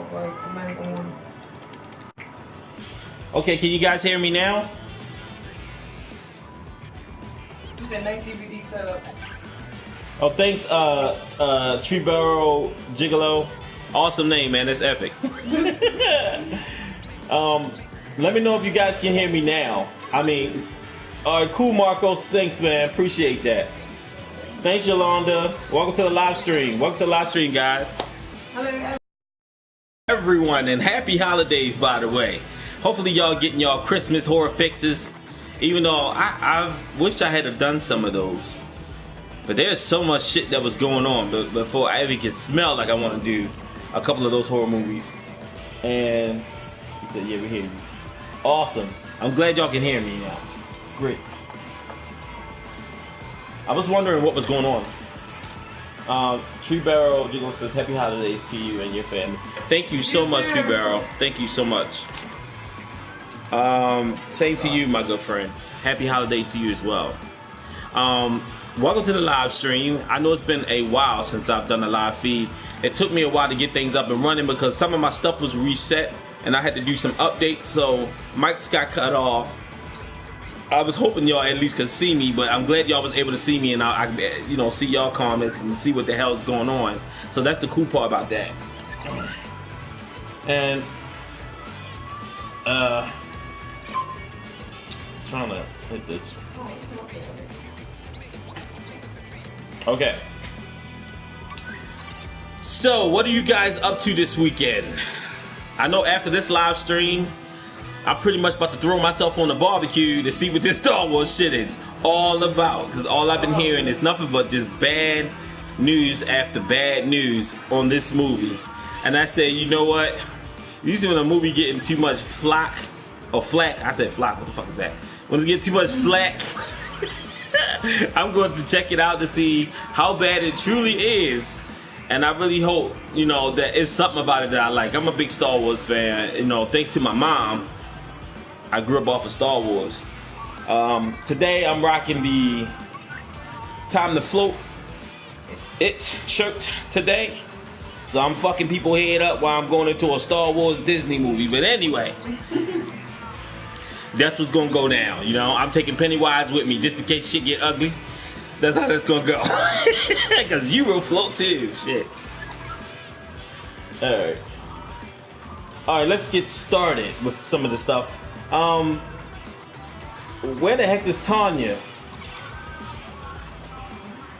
off. Like, I'm not even on. Okay, can you guys hear me now? It's a nice DVD setup. Oh, thanks, Tree Barrel Gigolo. Awesome name, man. That's epic. Let me know if you guys can hear me now. I mean, all right, cool, Marcos. Thanks, man. Appreciate that. Thanks, Yolanda. Welcome to the live stream. Welcome to the live stream, guys. Hello, Everyone, and happy holidays, by the way. Hopefully, y'all getting y'all Christmas horror fixes. Even though I wish I had done some of those. But there's so much shit that was going on before I even could smell like I want to do a couple of those horror movies. And he said, yeah, we hear you. Awesome. I'm glad y'all can hear me now. Great. I was wondering what was going on. Tree Barrel Jiggle says, happy holidays to you and your family. Thank you so much, Tree Barrel. Thank you so much. Same to you, my good friend. Happy holidays to you as well. Welcome to the live stream. I know it's been a while since I've done a live feed. It took me a while to get things up and running because some of my stuff was reset and I had to do some updates, so mics got cut off. I was hoping y'all at least could see me, but I'm glad y'all was able to see me and I you know, see y'all comments and see what the hell is going on. So that's the cool part about that. And trying to hit this. Okay. So, what are you guys up to this weekend? I know after this live stream, I'm pretty much about to throw myself on the barbecue to see what this Star Wars shit is all about. Because all I've been hearing is nothing but just bad news after bad news on this movie. And I said, you know what? Usually when a movie getting too much flack, or flack, I said flack, what the fuck is that? When it's getting too much flack, I'm going to check it out to see how bad it truly is. And I really hope, you know, that it's something about it that I like. I'm a big Star Wars fan. You know, thanks to my mom, I grew up off of Star Wars. Today I'm rocking the Time to Float It shirt today. So I'm fucking people head up while I'm going into a Star Wars Disney movie. But anyway, that's what's gonna go down, you know. I'm taking Pennywise with me just in case shit get ugly. That's how that's gonna go. Cause you will float too. Shit. Alright. Alright, let's get started with some of the stuff. Where the heck is Tanya?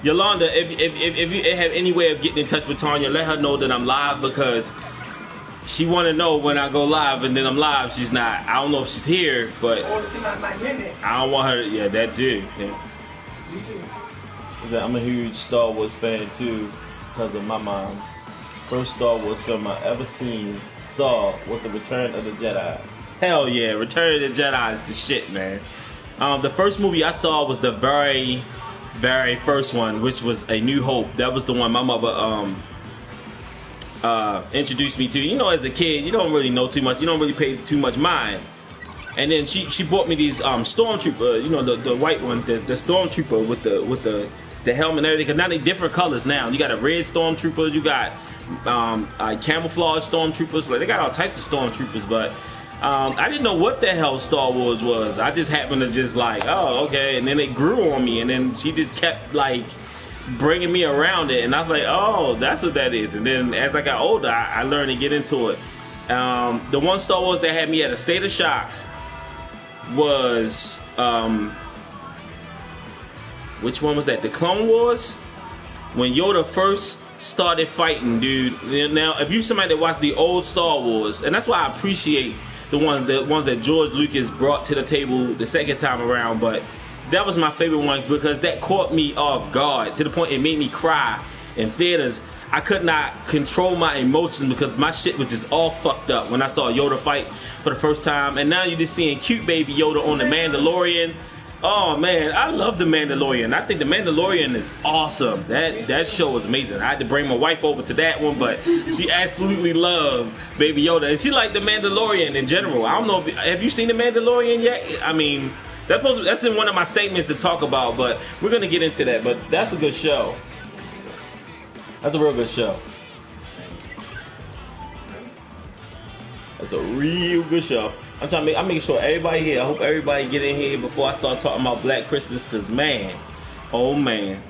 Yolanda, if you have any way of getting in touch with Tanya, let her know that I'm live because she want to know when I go live and then I'm live. She's not. I don't know if she's here, but I don't want her. Yeah, that's you. Yeah. I'm a huge Star Wars fan too because of my mom. First Star Wars film I ever saw was The Return of the Jedi. Hell yeah, Return of the Jedi is the shit, man. The first movie I saw was the very first one, which was A New Hope. That was the one my mother introduced me to. You know, as a kid, you don't really know too much. You don't really pay too much mind. And then she bought me these Stormtrooper, you know, the white one, the Stormtrooper with the helmet and everything. Cause now they different colors now. You got a red Stormtrooper, you got camouflage Stormtroopers. Like they got all types of Stormtroopers, but I didn't know what the hell Star Wars was. I just happened to just like, oh, okay. And then it grew on me, and then she just kept like bringing me around it, and I was like, oh, that's what that is. And then as I got older, I learned to get into it. The one Star Wars that had me at a state of shock was which one was that? The Clone Wars, when Yoda first started fighting, dude. Now, if you're somebody that watched the old Star Wars, and that's why I appreciate the ones that George Lucas brought to the table the second time around, but that was my favorite one because that caught me off guard to the point it made me cry in theaters. I could not control my emotions because my shit was just all fucked up when I saw Yoda fight for the first time. And now you're just seeing cute baby Yoda on The Mandalorian. Oh man, I love The Mandalorian. I think The Mandalorian is awesome. That show was amazing. I had to bring my wife over to that one, but she absolutely loved Baby Yoda. And she liked The Mandalorian in general. I don't know, have you seen The Mandalorian yet? I mean, that's in one of my segments to talk about, but we're going to get into that. But that's a good show. That's a real good show. It's a real good show. I'm making sure everybody here. I hope everybody get in here before I start talking about Black Christmas, cause man, oh man,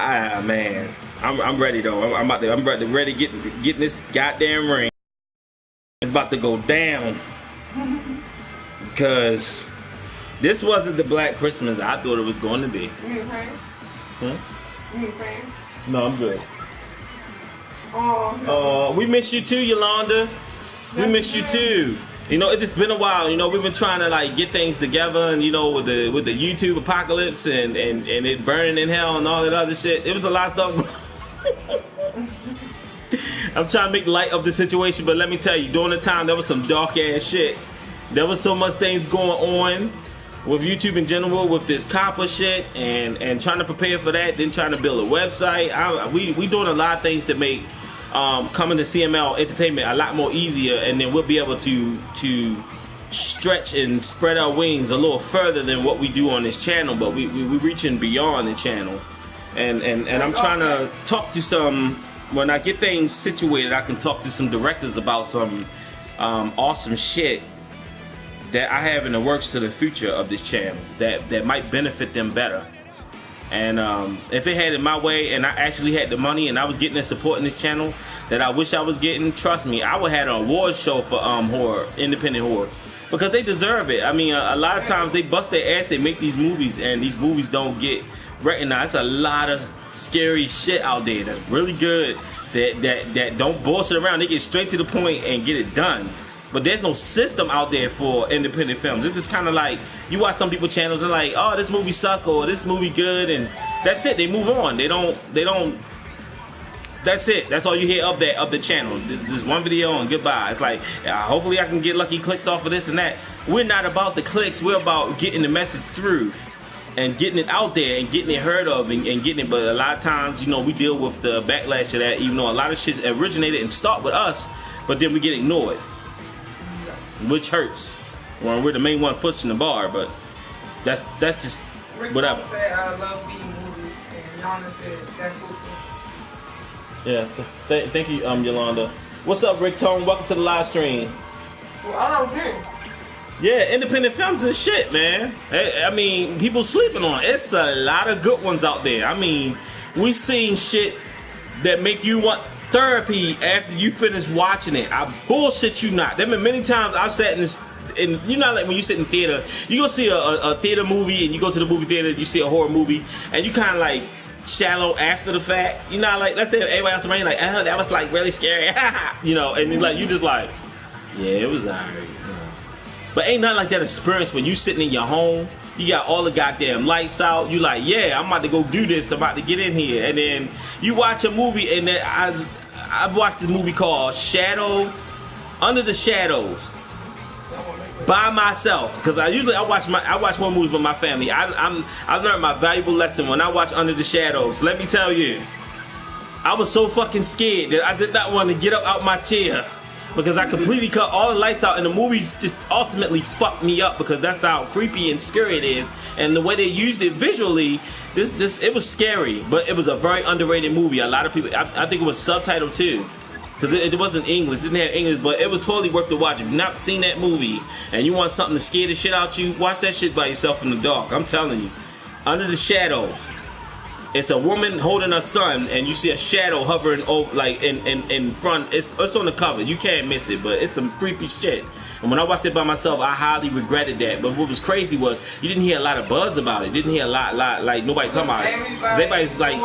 man, I'm ready though. I'm ready getting this goddamn ring. It's about to go down, cause this wasn't the Black Christmas I thought it was going to be. You need a fan? Huh? You need a fan? No, I'm good. Oh, we miss you too, Yolanda. We miss you too. You know, it's just been a while. You know, we've been trying to like get things together, and you know, with the YouTube apocalypse and it burning in hell and all that other shit. It was a lot of stuff. I'm trying to make light of the situation, but let me tell you, during the time there was some dark ass shit. There was so much things going on with YouTube in general, with this copper shit, and trying to prepare for that, then trying to build a website. We doing a lot of things to make coming to Cml Entertainment a lot more easier, and then we'll be able to stretch and spread our wings a little further than what we do on this channel. But we reaching beyond the channel, and I'm trying to talk to some. When I get things situated, I can talk to some directors about some awesome shit that I have in the works to the future of this channel that might benefit them better. And if it had it my way and I actually had the money and I was getting the support in this channel that I wish I was getting, trust me, I would have had an award show for horror, independent horror, because they deserve it. I mean, a lot of times they bust their ass, they make these movies, and these movies don't get recognized. A lot of scary shit out there that's really good, that don't bullshit around. They get straight to the point and get it done. But there's no system out there for independent films. This is kind of like, you watch some people's channels and like, oh, this movie suck or this movie good, and that's it. They move on. They don't. That's it. That's all you hear of the channel. Just one video and goodbye. It's like, hopefully I can get lucky clicks off of this and that. We're not about the clicks. We're about getting the message through and getting it out there and getting it heard of and getting it. But a lot of times, you know, we deal with the backlash of that, even though a lot of shit originated and start with us, but then we get ignored, which hurts when we're the main ones pushing the bar. But that's just Rick whatever. said I love B movies, and Yana said that's super. Yeah, thank you, Yolanda. What's up, Rick Tone? Welcome to the live stream. Well, I don't care. Yeah, independent films and shit, man. I mean, people sleeping on it. It's a lot of good ones out there. I mean, we seen shit that make you want therapy after you finish watching it. I bullshit you not. There been many times I've sat in this, and you know, like when you sit in theater, you go see a theater movie, and you go to the movie theater, you see a horror movie, and you kind of like shallow after the fact. You know, like let's say everybody else around you like, that was like really scary, you know, and then like you just like, yeah, it was alright. But ain't nothing like that experience when you sitting in your home, you got all the goddamn lights out, you like, yeah, I'm about to go do this, I'm about to get in here, and then you watch a movie, and then I watched this movie called Under the Shadows by myself, because I watch more movies with my family. I learned my valuable lesson when I watch Under the Shadows. Let me tell you, I was so fucking scared that I did not want to get up out my chair, because I completely cut all the lights out, and the movie just ultimately fucked me up, because that's how creepy and scary it is, and the way they used it visually, it was scary, but it was a very underrated movie. A lot of people, I think it was subtitled too, because it wasn't English, it didn't have English, but it was totally worth the watch. If you've not seen that movie, and you want something to scare the shit out you, watch that shit by yourself in the dark. I'm telling you, Under the Shadows. It's a woman holding her son, and you see a shadow hovering over, like in front. It's on the cover. You can't miss it, but it's some creepy shit. And when I watched it by myself, I highly regretted that. But what was crazy was you didn't hear a lot of buzz about it. Didn't hear a lot like nobody talking about it. Everybody's like,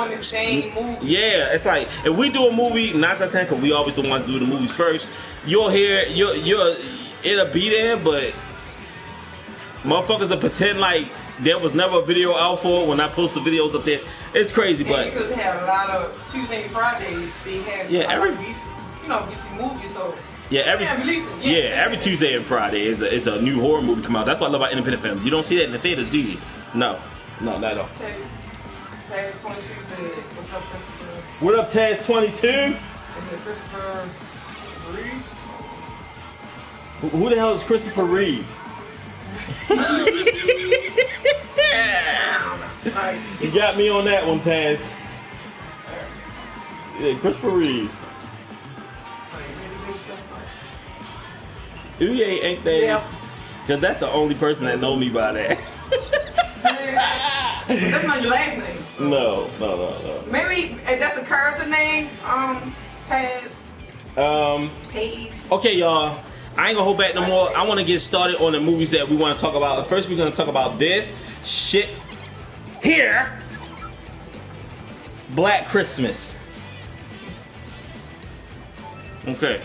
yeah, it's like if we do a movie, 9 out of 10, because we always the ones do the movies first. You'll hear, it'll be there, but motherfuckers will pretend like there was never a video out for it when I post the videos up there. It's crazy, but because they have a lot of Tuesday and Fridays. They have DC movies, so every Tuesday and Friday is a new horror movie come out. That's what I love about independent films. You don't see that in the theaters, do you? No, not at all. Taz 22 said, "What's up, Christopher?" What up, Taz 22? Is it Christopher Reeves? Who the hell is Christopher Reeves? You got me on that one, Taz. Yeah, Christopher Reeve. Uye ain't they? Yeah. Cause that's the only person that know me by that. That's not your last name. So. No. Maybe if that's a character name. Taz. Taze. Okay, y'all. I ain't gonna hold back no more. I want to get started on the movies that we want to talk about. First, we're gonna talk about this shit here. Black Christmas. Okay.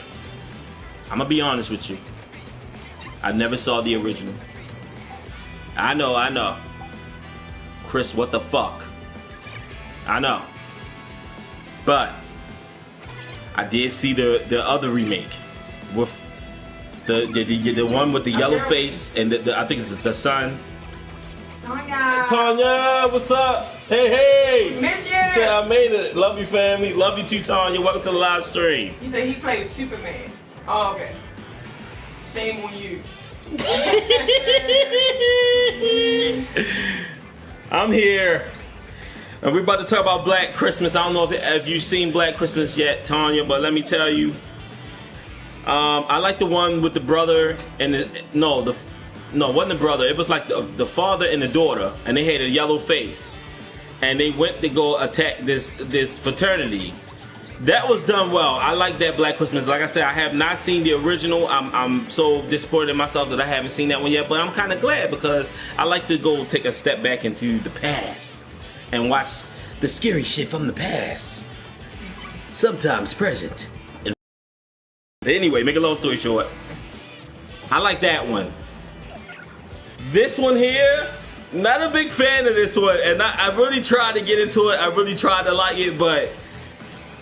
I'm gonna be honest with you. I never saw the original. I know. Chris, what the fuck? I know. But I did see the other remake with the one with the yellow face and I think it's the son. Tanya, what's up? Hey. Miss you. Said I made it. Love you, family. Love you too, Tanya. Welcome to the live stream. He said he plays Superman. Oh, okay. Shame on you. I'm here. And we're about to talk about Black Christmas. I don't know if you've seen Black Christmas yet, Tanya, but let me tell you. I like the one with the brother and it wasn't the brother. It was like the father and the daughter, and they had a yellow face, and they went to go attack this fraternity. That was done well. I like that Black Christmas. Like I said, I have not seen the original. I'm so disappointed in myself that I haven't seen that one yet, but I'm kind of glad because I like to go take a step back into the past and watch the scary shit from the past, sometimes present. Anyway, make a long story short, I like that one. This one here, not a big fan of this one, and I really tried to get into it. I really tried to like it, but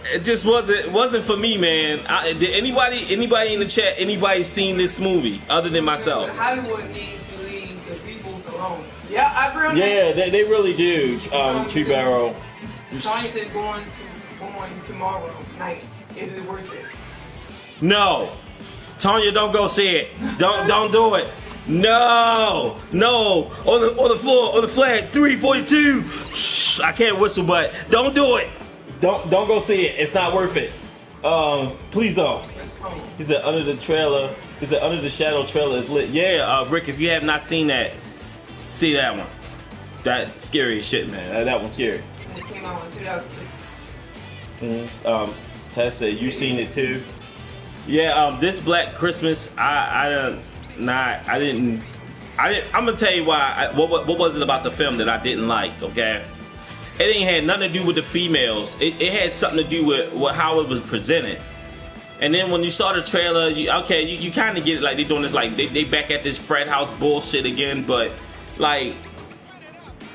it just wasn't for me, man. Did anybody in the chat, anybody seen this movie other than myself? Hollywood needs to leave the people alone. Yeah, I agree on that. Yeah, they really do. Tree Barrel. Tony said going tomorrow night. It is worth it. No, Tanya, don't go see it. Don't do it. No. On the floor, on the flag, 342. Shh, I can't whistle, but don't do it. Don't go see it. It's not worth it. Please don't. He said under the trailer. He said under the shadow trailer is lit. Yeah, Rick, if you have not seen that, see that one. That scary shit, man. That one's scary. It came out in 2006. Tess said you seen it too. Yeah, this Black Christmas, I'm gonna tell you why. What was it about the film that I didn't like? Okay, it ain't had nothing to do with the females. It had something to do with how it was presented. And then when you saw the trailer, you kind of get it, like they doing this, like they back at this frat house bullshit again, but like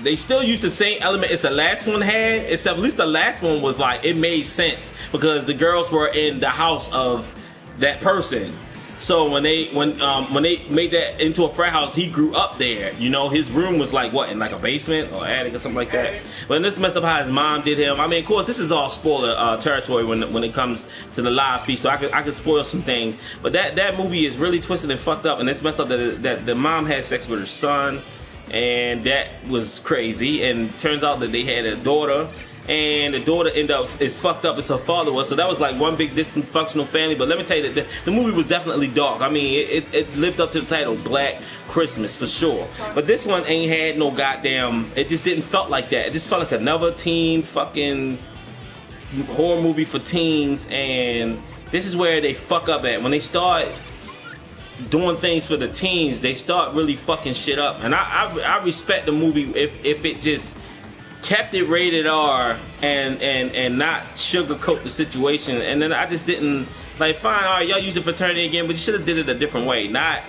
they still used the same element as the last one had, except at least the last one was like it made sense because the girls were in the house of that person. So when they made that into a frat house, he grew up there. You know, his room was like what, in like a basement or attic or something like that. But this messed up how his mom did him. I mean, of course, this is all spoiler territory when it comes to the live feed, so I could spoil some things. But that movie is really twisted and fucked up, and it's messed up that the mom had sex with her son, and that was crazy. And turns out that they had a daughter. And the daughter is fucked up as her father was, so that was like one big dysfunctional family. But let me tell you that the movie was definitely dark. I mean, it lived up to the title, Black Christmas, for sure. But this one ain't had no goddamn. It just didn't felt like that. It just felt like another teen fucking horror movie for teens. And this is where they fuck up at when they start doing things for the teens. They start really fucking shit up. And I respect the movie if it just kept it rated R and not sugarcoat the situation. And then I just didn't like, fine, all right, y'all use the fraternity again, but you should have did it a different way, not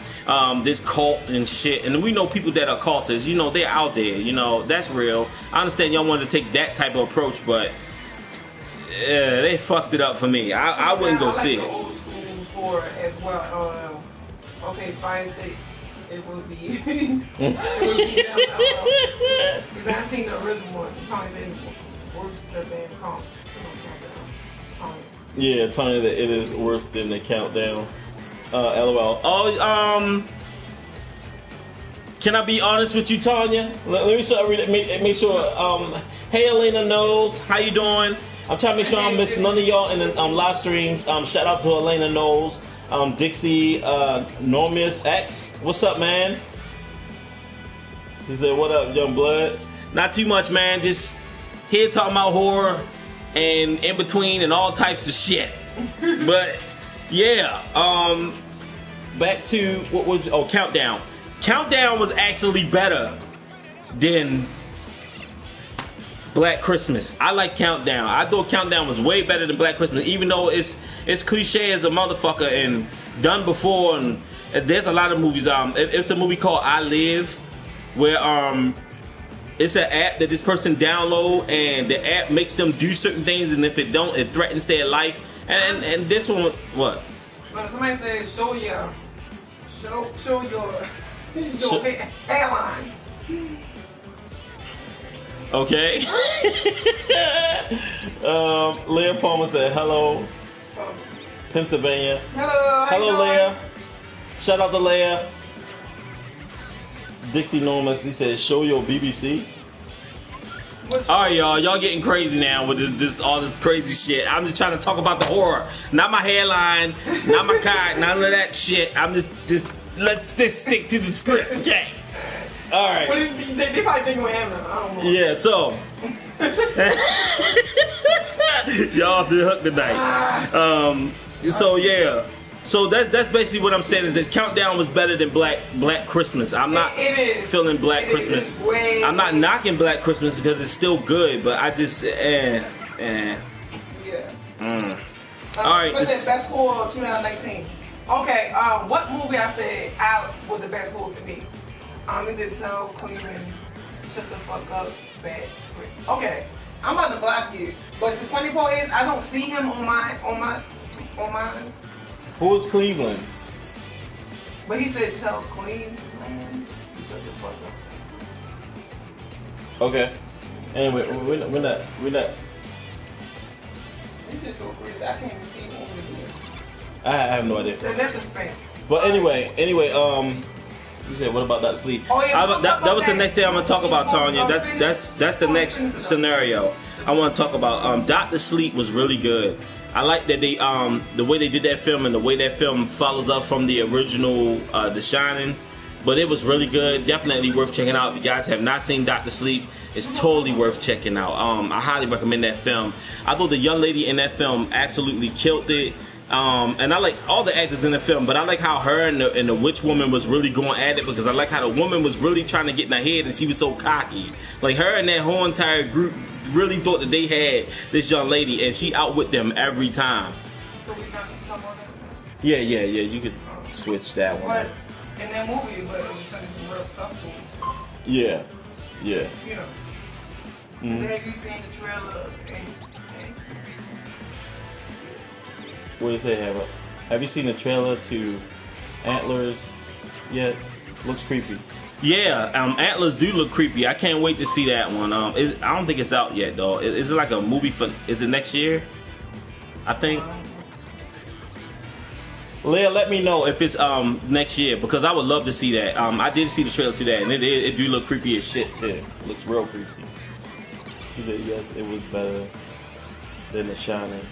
this cult and shit. And we know people that are cultists, you know, they're out there, you know, that's real. I understand y'all wanted to take that type of approach, but they fucked it up for me. I wouldn't go see it. Old school for as well. Okay, Fire State. It will be. Because I seen the original one. Tony said it's worse than the countdown. Yeah, Tony, that it is worse than the countdown. LOL. Oh, can I be honest with you, Tanya? Let me make sure. Hey, Elena Knowles, how you doing? I'm trying to make sure I don't miss none of y'all in the live stream. Shout out to Elena Knowles. Dixie Normus X. What's up, man? He said, "What up, young blood?" Not too much, man. Just here talking about horror and in between and all types of shit. But yeah, back to what was Countdown. Countdown was actually better than Black Christmas. I like Countdown. I thought Countdown was way better than Black Christmas, even though it's cliche as a motherfucker and done before. And there's a lot of movies. It's a movie called I Live, where it's an app that this person download, and the app makes them do certain things, and if it don't, it threatens their life. And this one, what? When somebody says show your hairline. Okay. Leah Palmer said hello, Pennsylvania. Hello, Leah. Shout out to Leah. Dixie Normus, he said, show your BBC. Alright, y'all getting crazy now with this all this crazy shit. I'm just trying to talk about the horror, not my hairline, not my cock, none of that shit. I'm just let's stick to the script, okay? Alright. They probably think we're Amazon. I don't know. Yeah, so y'all off the hook tonight. So yeah. So that's basically what I'm saying, is that Countdown was better than Black Christmas. I'm not feeling Black Christmas. I'm not knocking Black Christmas because it's still good, but I just Yeah. All right. What's that best horror of 2019? Okay. What movie I said was the best horror for me? Is it Tell Cleveland shut the fuck up, bad? Okay. I'm about to block you, but the funny part is I don't see him on mine. Who is Cleveland? But he said tell Cleveland shut the fuck up. Okay. Anyway, we're not. This is so crazy. I can't even see what it is. I have no idea. That's a spank. But anyway, you said what about Dr. Sleep? Oh yeah. That was the next thing I'm gonna talk about, Tanya. That's the next scenario I want to talk about. Dr. Sleep was really good. I like that they the way they did that film and the way that film follows up from the original The Shining. But it was really good. Definitely worth checking out. If you guys have not seen Dr. Sleep, it's totally worth checking out. I highly recommend that film. I thought the young lady in that film absolutely killed it. And I like all the actors in the film, but I like how her and the witch woman was really going at it, because I like how the woman was really trying to get in her head and she was so cocky. Like her and that whole entire group really thought that they had this young lady, and she outwit them every time. So we not come on that? Yeah. You could switch that one. But in that movie, but it was some real stuff to it. Yeah. You know. Have you seen the trailer? What do you say, have you seen the trailer to Antlers yet? Looks creepy. Yeah, Antlers do look creepy. I can't wait to see that one. I don't think it's out yet though. Is it like a movie for? Is it next year? I think. Leah, let me know if it's next year, because I would love to see that. I did see the trailer to that, and it do look creepy as shit too. It looks real creepy. He said yes, it was better than The Shining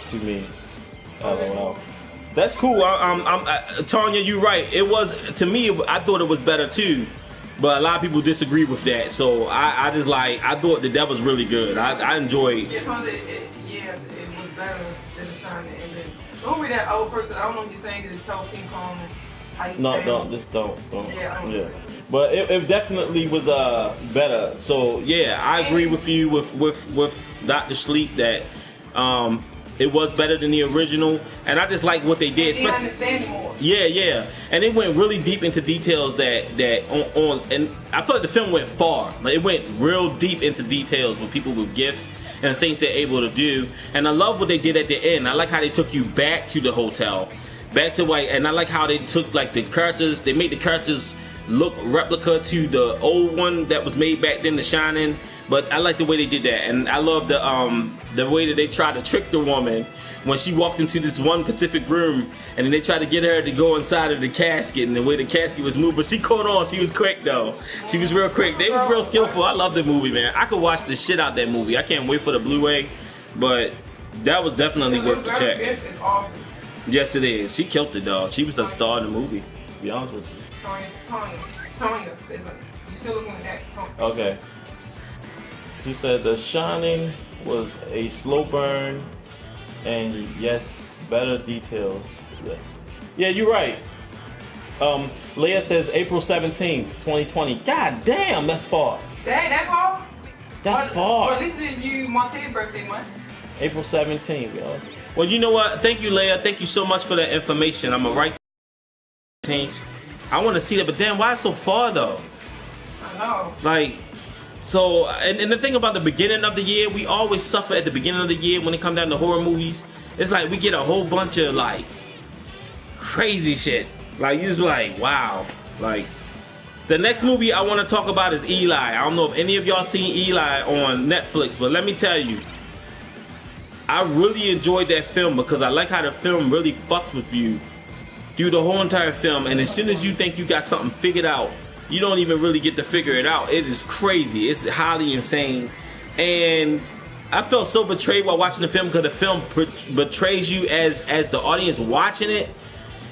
to me. LOL. That's cool. Tanya, you're right. It was, to me, I thought it was better too, but a lot of people disagree with that. So I thought that was really good. I enjoyed. Yes, it was better than The Shining. And then don't read that old person. I don't know if you're saying it tell King Kong. No, just don't. Yeah. But it definitely was better. So yeah, I agree with you with Dr. Sleep that it was better than the original, and I just like what they did. Especially, understand more. Yeah, and it went really deep into details that and I feel like the film went far. Like it went real deep into details with people with gifts and things they're able to do. And I love what they did at the end. I like how they took you back to the hotel, back to and I like how they took like the characters. They made the characters look replica to the old one that was made back then, The Shining. But I like the way they did that, and I love the way that they tried to trick the woman when she walked into this one specific room, and then they tried to get her to go inside of the casket, and the way the casket was moved. But she caught on. She was quick though. She was real quick. They was real skillful. I love the movie, man. I could watch the shit out that movie. I can't wait for the Blu-ray, but that was definitely worth the check. Yes, it is. She killed it, dog. She was the star in the movie. To be honest with you. Tonya says something. You still looking at that? Tonya. Okay. She said The Shining was a slow burn, and yes, better details. Yes. Yeah, you're right. Leah says April 17th, 2020. God damn, that's far. That far? That's far. Well, at least it's you Monte's birthday month. April 17th, yo. Well, you know what? Thank you, Leah. Thank you so much for that information. I'm gonna write. I want to see that, but damn, why so far though? I know. Like, so, and the thing about the beginning of the year, we always suffer at the beginning of the year when it comes down to horror movies. It's like we get a whole bunch of like crazy shit. Like, you just like, wow. Like, the next movie I want to talk about is Eli. I don't know if any of y'all seen Eli on Netflix, but let me tell you, I really enjoyed that film because I like how the film really fucks with you through the whole entire film, and as soon as you think you got something figured out, you don't even really get to figure it out. It is crazy. It's highly insane. And I felt so betrayed while watching the film because the film betrays you as the audience watching it.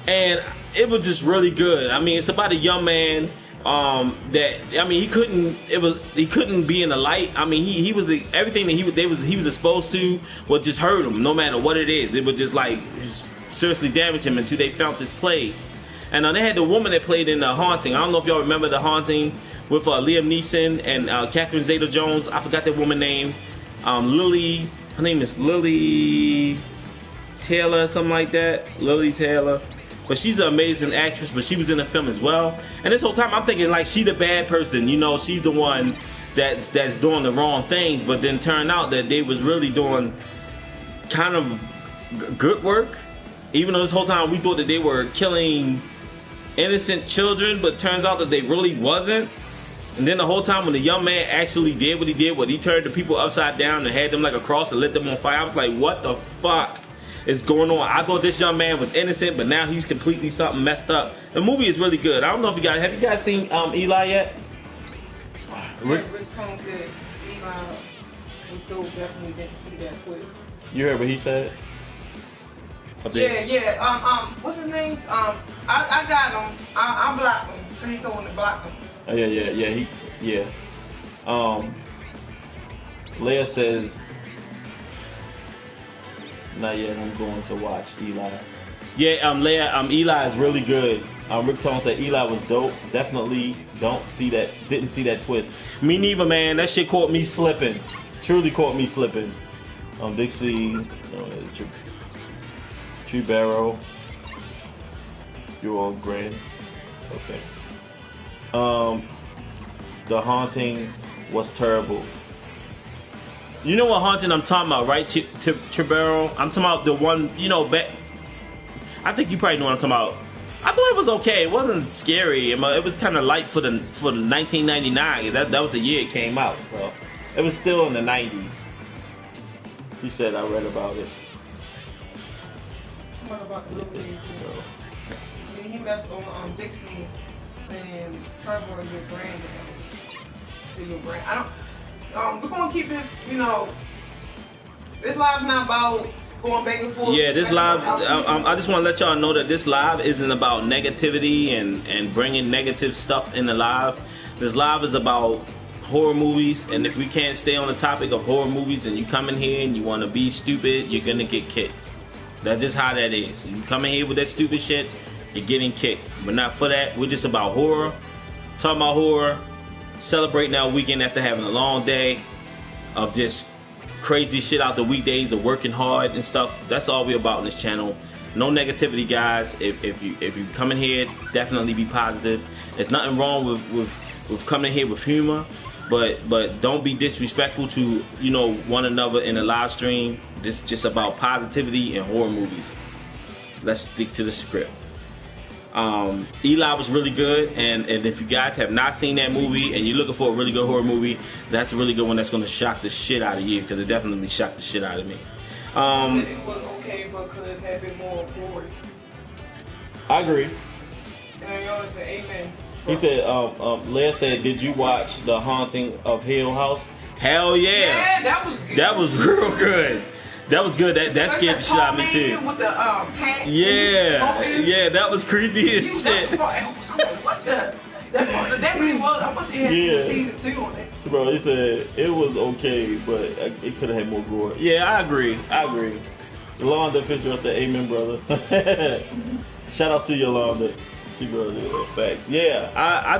And it was just really good. I mean, it's about a young man that, I mean, he couldn't be in the light. I mean, he was everything that he was exposed to would just hurt him no matter what it is. It would just like seriously damage him until they found this place. And they had the woman that played in The Haunting. I don't know if y'all remember The Haunting with Liam Neeson and Catherine Zeta-Jones. I forgot that woman's name. Lily. Her name is Lily Taylor, something like that. Lily Taylor. But she's an amazing actress. But she was in the film as well. And this whole time I'm thinking like she the bad person. You know, she's the one that's doing the wrong things. But then turned out that they was really doing kind of good work. Even though this whole time we thought that they were killing innocent children, but turns out that they really wasn't. And then the whole time when the young man actually did what he turned the people upside down and had them like a cross and lit them on fire, I was like, what the fuck is going on? I thought this young man was innocent, but now he's completely something messed up. The movie is really good. I don't know if have you guys seen Eli yet? Rick Cohn said Eli definitely didn't see that twist. You heard what he said? Yeah. What's his name? I got him. I blocked him. He told me to block him. Oh, yeah. Leah says, not yet. I'm going to watch Eli. Yeah, Leah. Eli is really good. Rick Tone said Eli was dope. Definitely didn't see that twist. Me neither, man. That shit caught me slipping. Truly caught me slipping. Dixie. Tree Barrow. You're all great. Okay. The Haunting was terrible. You know what Haunting I'm talking about, right? Tree Barrow? I'm talking about the one, you know, I think you probably know what I'm talking about. I thought it was okay. It wasn't scary. It was kind of light for the 1999. That was the year it came out. So it was still in the 90s. He said I read about it. What about the little thing? See, he messed on Dixie saying Trevor is your brand. To your brand. I don't. We're gonna keep this. You know, this live's not about going back and forth. Yeah, this live. I just want to let y'all know that this live isn't about negativity and bringing negative stuff in the live. This live is about horror movies, and if we can't stay on the topic of horror movies, and you come in here and you want to be stupid, you're gonna get kicked. That's just how that is. You come in here with that stupid shit, you're getting kicked. But not for that. We're just about horror, talking about horror, celebrating our weekend after having a long day of just crazy shit out the weekdays of working hard and stuff. That's all we're about on this channel. No negativity, guys. If you come in here, definitely be positive. There's nothing wrong with coming in here with humor. But don't be disrespectful to, you know, one another in a live stream. This is just about positivity and horror movies. Let's stick to the script. Eli was really good, and if you guys have not seen that movie and you're looking for a really good horror movie, that's a really good one that's going to shock the shit out of you, because it definitely shocked the shit out of me. It was okay, but could it have been more forward? I agree. And y'all said amen. He said, Leah said, did you watch The Haunting of Hill House? Hell yeah. Yeah, that was good. That was real good. That was good. That scared the shit out of me too. With the hat. Yeah, that was creepy as shit. What the? That really was. I wish they had season 2 on it. Bro, he said it was okay, but it could have had more gore. Yeah, I agree. Yolanda Fitzgerald said, "Amen, brother." Shout out to Yolanda. She brought it. Facts. Yeah, I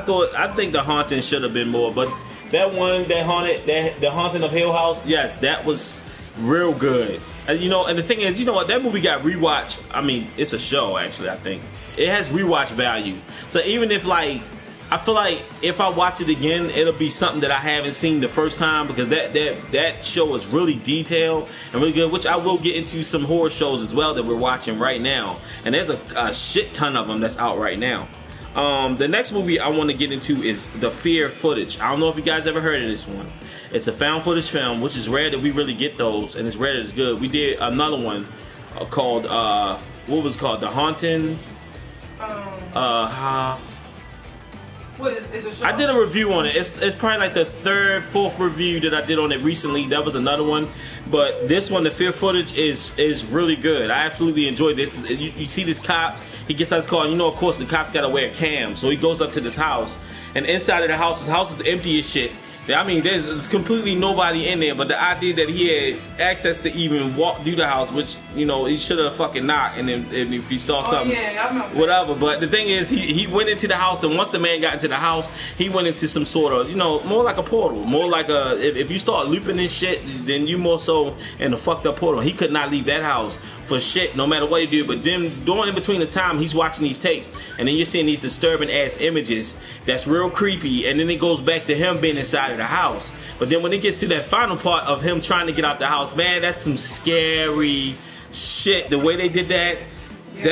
think the haunting should have been more, but that one, the haunting of Hill House, yes, that was real good. And and the thing is, you know what, that movie got rewatch. I mean, it's a show actually. I think it has rewatch value. So even if I feel like if I watch it again, it'll be something that I haven't seen the first time, because that show is really detailed and really good, which I will get into some horror shows as well that we're watching right now. And there's a shit ton of them that's out right now. The next movie I want to get into is The Fear Footage. I don't know if you guys ever heard of this one. It's a found footage film, which is rare that we really get those, and it's rare that it's good. We did another one called, what was it called? The Haunting? What is a show? I did a review on it. It's probably like the 3rd, 4th review that I did on it recently. That was another one. But this one, The Fear Footage, is really good. I absolutely enjoyed this. You see this cop, he gets out his car, and of course the cop's got to wear a cam. So he goes up to this house, and inside of the house, his house is empty as shit. I mean, there's completely nobody in there, but the idea that he had access to even walk through the house, which, he should have fucking knocked, and if he saw something, whatever. But the thing is, he went into the house, and once the man got into the house, he went into some sort of, more like a portal, more like if you start looping this shit, then you more so in a fucked up portal. He could not leave that house for shit, no matter what he do. But then, during in between the time, he's watching these tapes, and then you're seeing these disturbing ass images that's real creepy, and then it goes back to him being inside of the house. But then when it gets to that final part of him trying to get out the house, man, that's some scary shit. The way they did that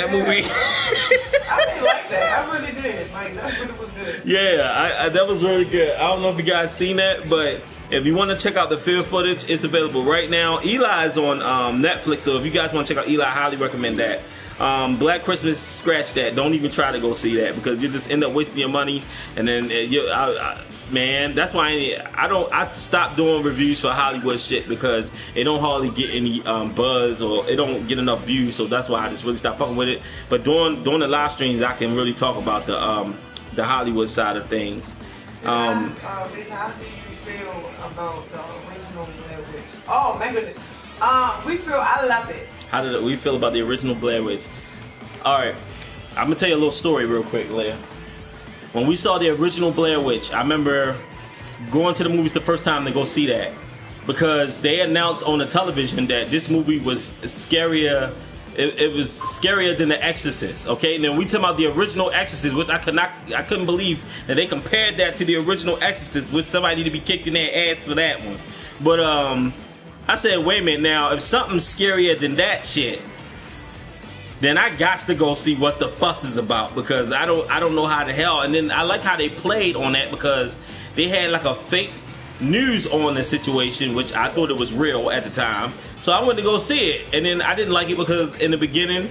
movie. I didn't like that. I really did. Like, that really was good. Yeah, that was really good. I don't know if you guys seen that, but if you want to check out The Fear Footage, it's available right now. Eli's on Netflix, so if you guys want to check out Eli, I highly recommend that. Black Christmas, scratch that. Don't even try to go see that, because you just end up wasting your money, and then man, that's why I stopped doing reviews for Hollywood shit, because it don't hardly get any buzz, or it don't get enough views. So that's why I just really stopped fucking with it. But during the live streams, I can really talk about the Hollywood side of things. How do you feel about the original Blair Witch? Oh my goodness. I love it. How did we feel about the original Blair Witch? Alright, I'm gonna tell you a little story real quick, Leah. When we saw the original Blair Witch, I remember going to the movies the first time to go see that, because they announced on the television that this movie was scarier. It was scarier than The Exorcist. Okay, and then we talking about the original Exorcist, which I couldn't believe that they compared that to the original Exorcist, which somebody need to be kicked in their ass for that one. But I said, wait a minute now, if something's scarier than that shit, then I got to go see what the fuss is about, because I don't know how the hell. And then I like how they played on that, because they had like a fake news on the situation, which I thought it was real at the time. So I went to go see it, and then I didn't like it because in the beginning,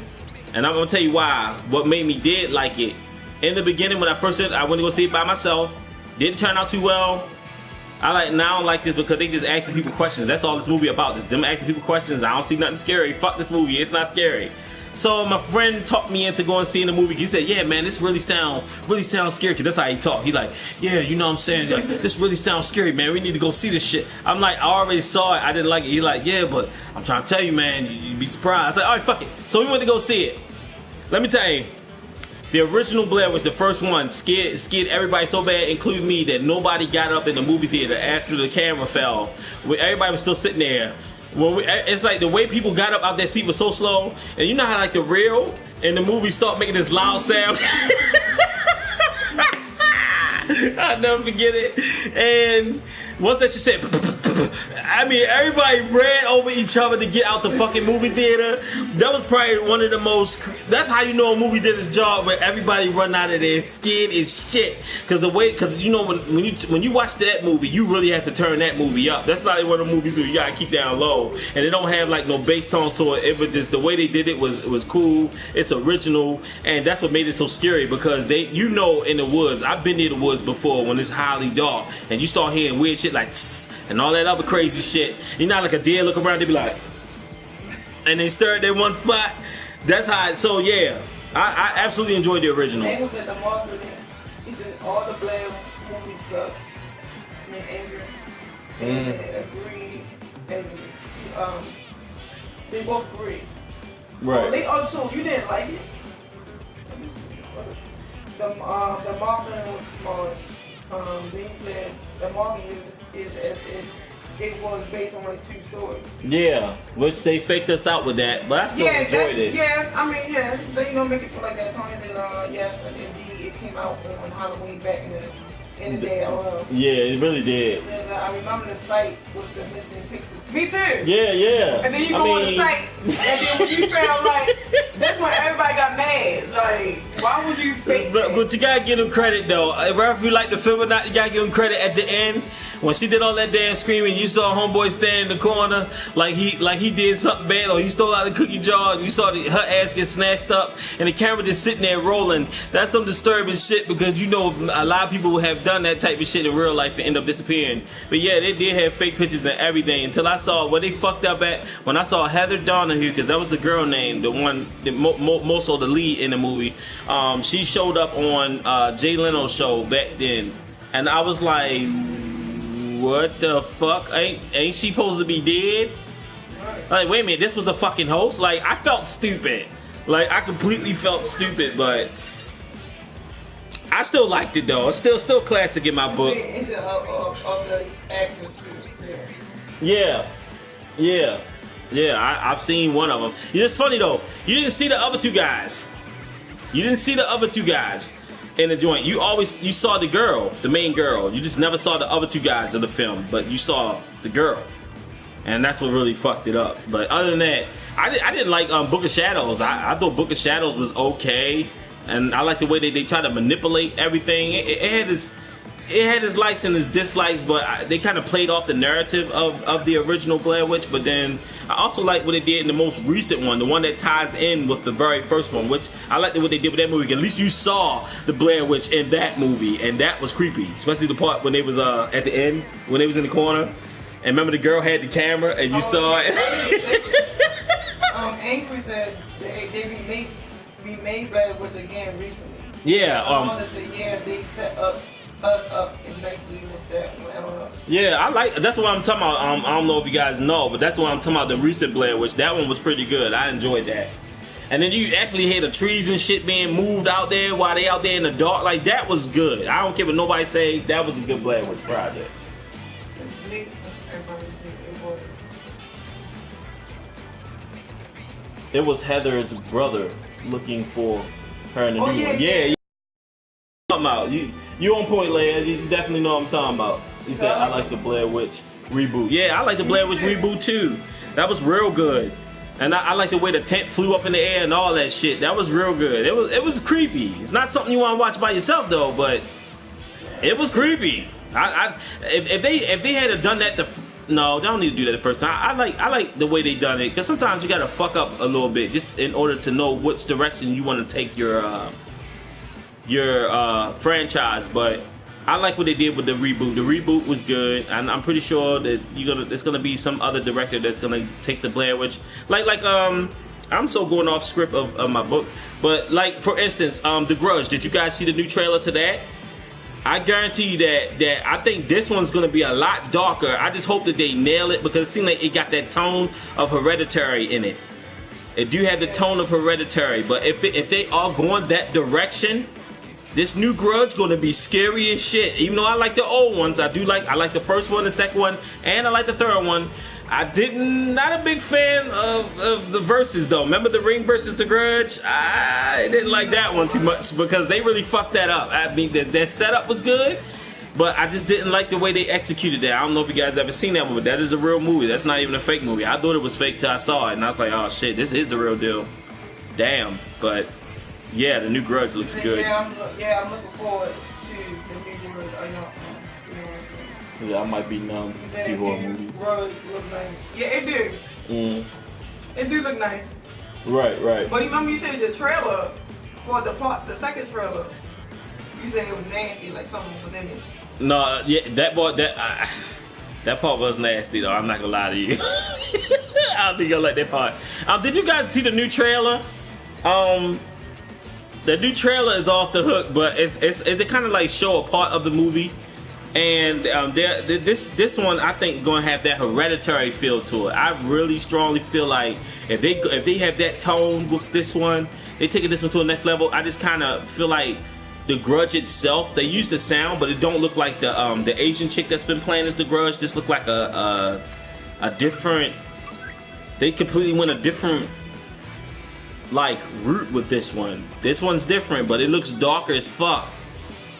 and I'm gonna tell you why. What made me did like it in the beginning, when I first said I went to go see it by myself, didn't turn out too well. I don't like this because they just asking people questions. That's all this movie about. Just them asking people questions. I don't see nothing scary. Fuck this movie. It's not scary. So my friend talked me into going seeing the movie. He said, "Yeah, man, this really sounds scary." Cause that's how he talk. He like, "Yeah, you know what I'm saying? Like, this really sounds scary, man. We need to go see this shit." I'm like, "I already saw it. I didn't like it." He like, "Yeah, but I'm trying to tell you, man. You'd be surprised." I was like, "All right, fuck it." So we went to go see it. Let me tell you, the original Blair was the first one. Scared everybody so bad, including me, that nobody got up in the movie theater after the camera fell. Everybody was still sitting there. It's like the way people got up out that seat was so slow, and you know how like the reel in the movie start making this loud sound. I'll never forget it. And once that shit said, I mean, everybody ran over each other to get out the fucking movie theater. That was probably one of the most. That's how you know a movie did its job, where everybody run out of there scared as shit. Because you know when you watch that movie, you really have to turn that movie up. That's not one of the movies where you gotta keep down low, and they don't have like no bass tone, so it was just the way they did it was cool. It's original, and that's what made it so scary, because in the woods. I've been near the woods before when it's highly dark, and you start hearing weird shit like tss, and all that other crazy shit. You know, like a deer look around, they be like, and they stirred in one spot. That's how. So yeah, I absolutely enjoyed the original. Daniel said the marketing. He said all the Blair movies suck. Me and Andrew agreed, and they both agreed. Right. They also, you didn't like it. The marketing was smart. They said the marketing is as if it was based on like 2 stories. Yeah, which they faked us out with that, but I still enjoyed it. Yeah, I mean, yeah, they make it feel like that. Tony said, yes, and indeed it came out on Halloween back in the day. Yeah, it really did. And, I remember the site with the missing pixels. Me too. Yeah. And then you go on the site, and then when you found like, that's when everybody got mad. Like, why would you fake that? But you gotta give them credit though. Whether you like the film or not, you gotta give them credit at the end. When she did all that damn screaming, you saw homeboy standing in the corner like he did something bad, or he stole out the cookie jar, and you saw her ass get snatched up, and the camera just sitting there rolling. That's some disturbing shit, because you know a lot of people have done that type of shit in real life and end up disappearing. But yeah, they did have fake pictures and everything, until I saw what they fucked up at when I saw Heather Donahue, because that was the girl name, the one that most of the lead in the movie. She showed up on Jay Leno's show back then, and I was like, what the fuck? Ain't she supposed to be dead? Like, wait a minute, this was a fucking host? Like, I felt stupid. Like, I completely felt stupid, but I still liked it though. It's still classic in my book. Is it of the actors there? Yeah. I've seen one of them. It's funny though. You didn't see the other two guys. In the joint. You saw the girl, the main girl. You just never saw the other two guys of the film, but you saw the girl, and that's what really fucked it up. But other than that, I didn't like Book of Shadows. I thought Book of Shadows was okay, and I like the way they try to manipulate everything. It had its likes and its dislikes, but they kind of played off the narrative of the original Blair Witch. But then I also like what they did in the most recent one, the one that ties in with the very first one, which I liked what they did with that movie. At least you saw the Blair Witch in that movie, and that was creepy, especially the part when they was at the end, when they was in the corner, and remember the girl had the camera and you saw it. Angry said they remade Blair Witch again recently. Yeah. They set us up nicely with that one. I don't know. Yeah, that's what I'm talking about. I don't know if you guys know, but that's the one I'm talking about, the recent Blair Witch. That one was pretty good. I enjoyed that. And then you actually hear the trees and shit being moved out there while they out there in the dark. Like, that was good. I don't care what nobody say. That was a good Blair Witch project. It was Heather's brother looking for her in the new one. Yeah. You on point, Leia. You definitely know what I'm talking about. He said, I like the Blair Witch reboot. Yeah, I like the Blair Witch reboot too. That was real good. And I like the way the tent flew up in the air and all that shit. That was real good. It was creepy. It's not something you want to watch by yourself though, but it was creepy. If they had done that no, they don't need to do that the first time. I like the way they done it, because sometimes you gotta fuck up a little bit just in order to know which direction you want to take your franchise. But I like what they did with the reboot. The reboot was good, and I'm pretty sure that there's gonna be some other director that's gonna take the Blair Witch. I'm so going off script of my book, but like for instance, The Grudge. Did you guys see the new trailer to that? I guarantee you that I think this one's gonna be a lot darker. I just hope that they nail it, because it seems like it got that tone of Hereditary in it. It do have the tone of Hereditary, but if they are going that direction, this new Grudge gonna be scary as shit. Even though I like the old ones, I like the first one, the second one, and I like the third one. Not a big fan of the verses though. Remember the Ring versus the Grudge? I didn't like that one too much, because they really fucked that up. I mean, their setup was good, but I just didn't like the way they executed that. I don't know if you guys ever seen that one, but that is a real movie. That's not even a fake movie. I thought it was fake till I saw it, and I was like, oh shit, this is the real deal. Damn. But yeah, the new Grudge looks good. I'm looking forward to the new Grudge. I know. Yeah, I might be numb to horror movies. Grudge look nice. Yeah, it do. It do look nice. Right. But remember you said the trailer for the second trailer, you said it was nasty, like something was in it. No, yeah, that part was nasty though. I'm not gonna lie to you. don't think you'll like that part. Did you guys see the new trailer? The new trailer is off the hook, but they kind of like show a part of the movie, and this one I think going to have that Hereditary feel to it. I really strongly feel like if they have that tone with this one, they taking this one to the next level. I just kind of feel like The Grudge itself, they use the sound, but it don't look like the Asian chick that's been playing as The Grudge. Just look like a different. They completely went a different like route with this one. This one's different, but it looks darker as fuck,